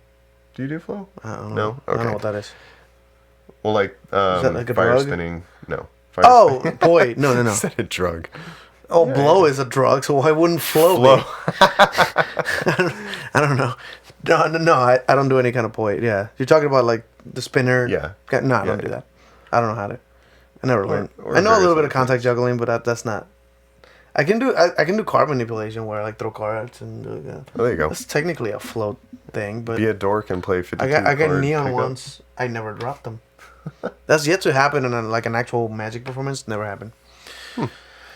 Do you do flow? I don't know. No? I don't know Okay. what that is. Well, like, that like a fire drug? spinning. No. Fire Oh, spinning. boy. No. Is that a drug? Oh, blow is a drug, so why wouldn't flow Flow. be? I don't know. No, I don't do any kind of poet. Yeah. You're talking about like the spinner. Yeah. No, I Yeah, don't do yeah. that. I don't know how to. I never learned. or I know a little various bit of other contact juggling, but that's not. I can do card manipulation where I like throw cards and Oh, there you go. that's technically a float thing, but Be a dork and play 52 I got card neon pickup. once. I never dropped them. That's yet to happen in an actual magic performance. Never happened.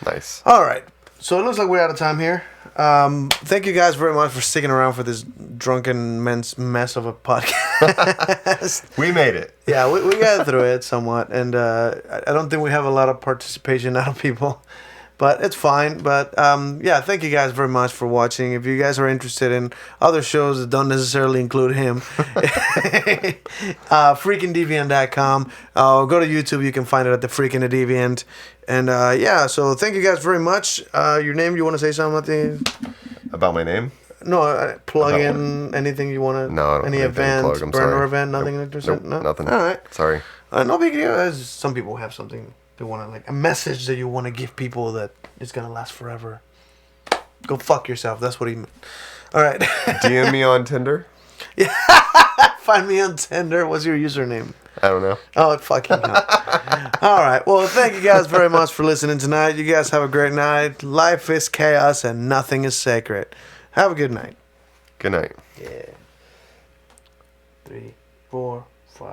Nice. All right. So it looks like we're out of time here. Thank you guys very much for sticking around for this drunken mess of a podcast. We made it. Yeah, we got through it somewhat. And I don't think we have a lot of participation out of people. But it's fine. But yeah, thank you guys very much for watching. If you guys are interested in other shows that don't necessarily include him, freakingdeviant.com. Go to YouTube. You can find it at the Freaking the Deviant. And yeah, so thank you guys very much. Your name, you want to say something at the About my name? No, plug About in anything you want to. No, I don't Any have anything to event, plug, I'm burner sorry. event, nothing Nope. interested? Nope, No, nothing. All right. Sorry. No big deal. Some people have something they want to like a message that you want to give people that is gonna last forever. Go fuck yourself. That's what he meant. All right. DM me on Tinder. Find me on Tinder. What's your username? I don't know. Oh, fucking hell. All right. Well, thank you guys very much for listening tonight. You guys have a great night. Life is chaos and nothing is sacred. Have a good night. Good night. Yeah. 3, 4.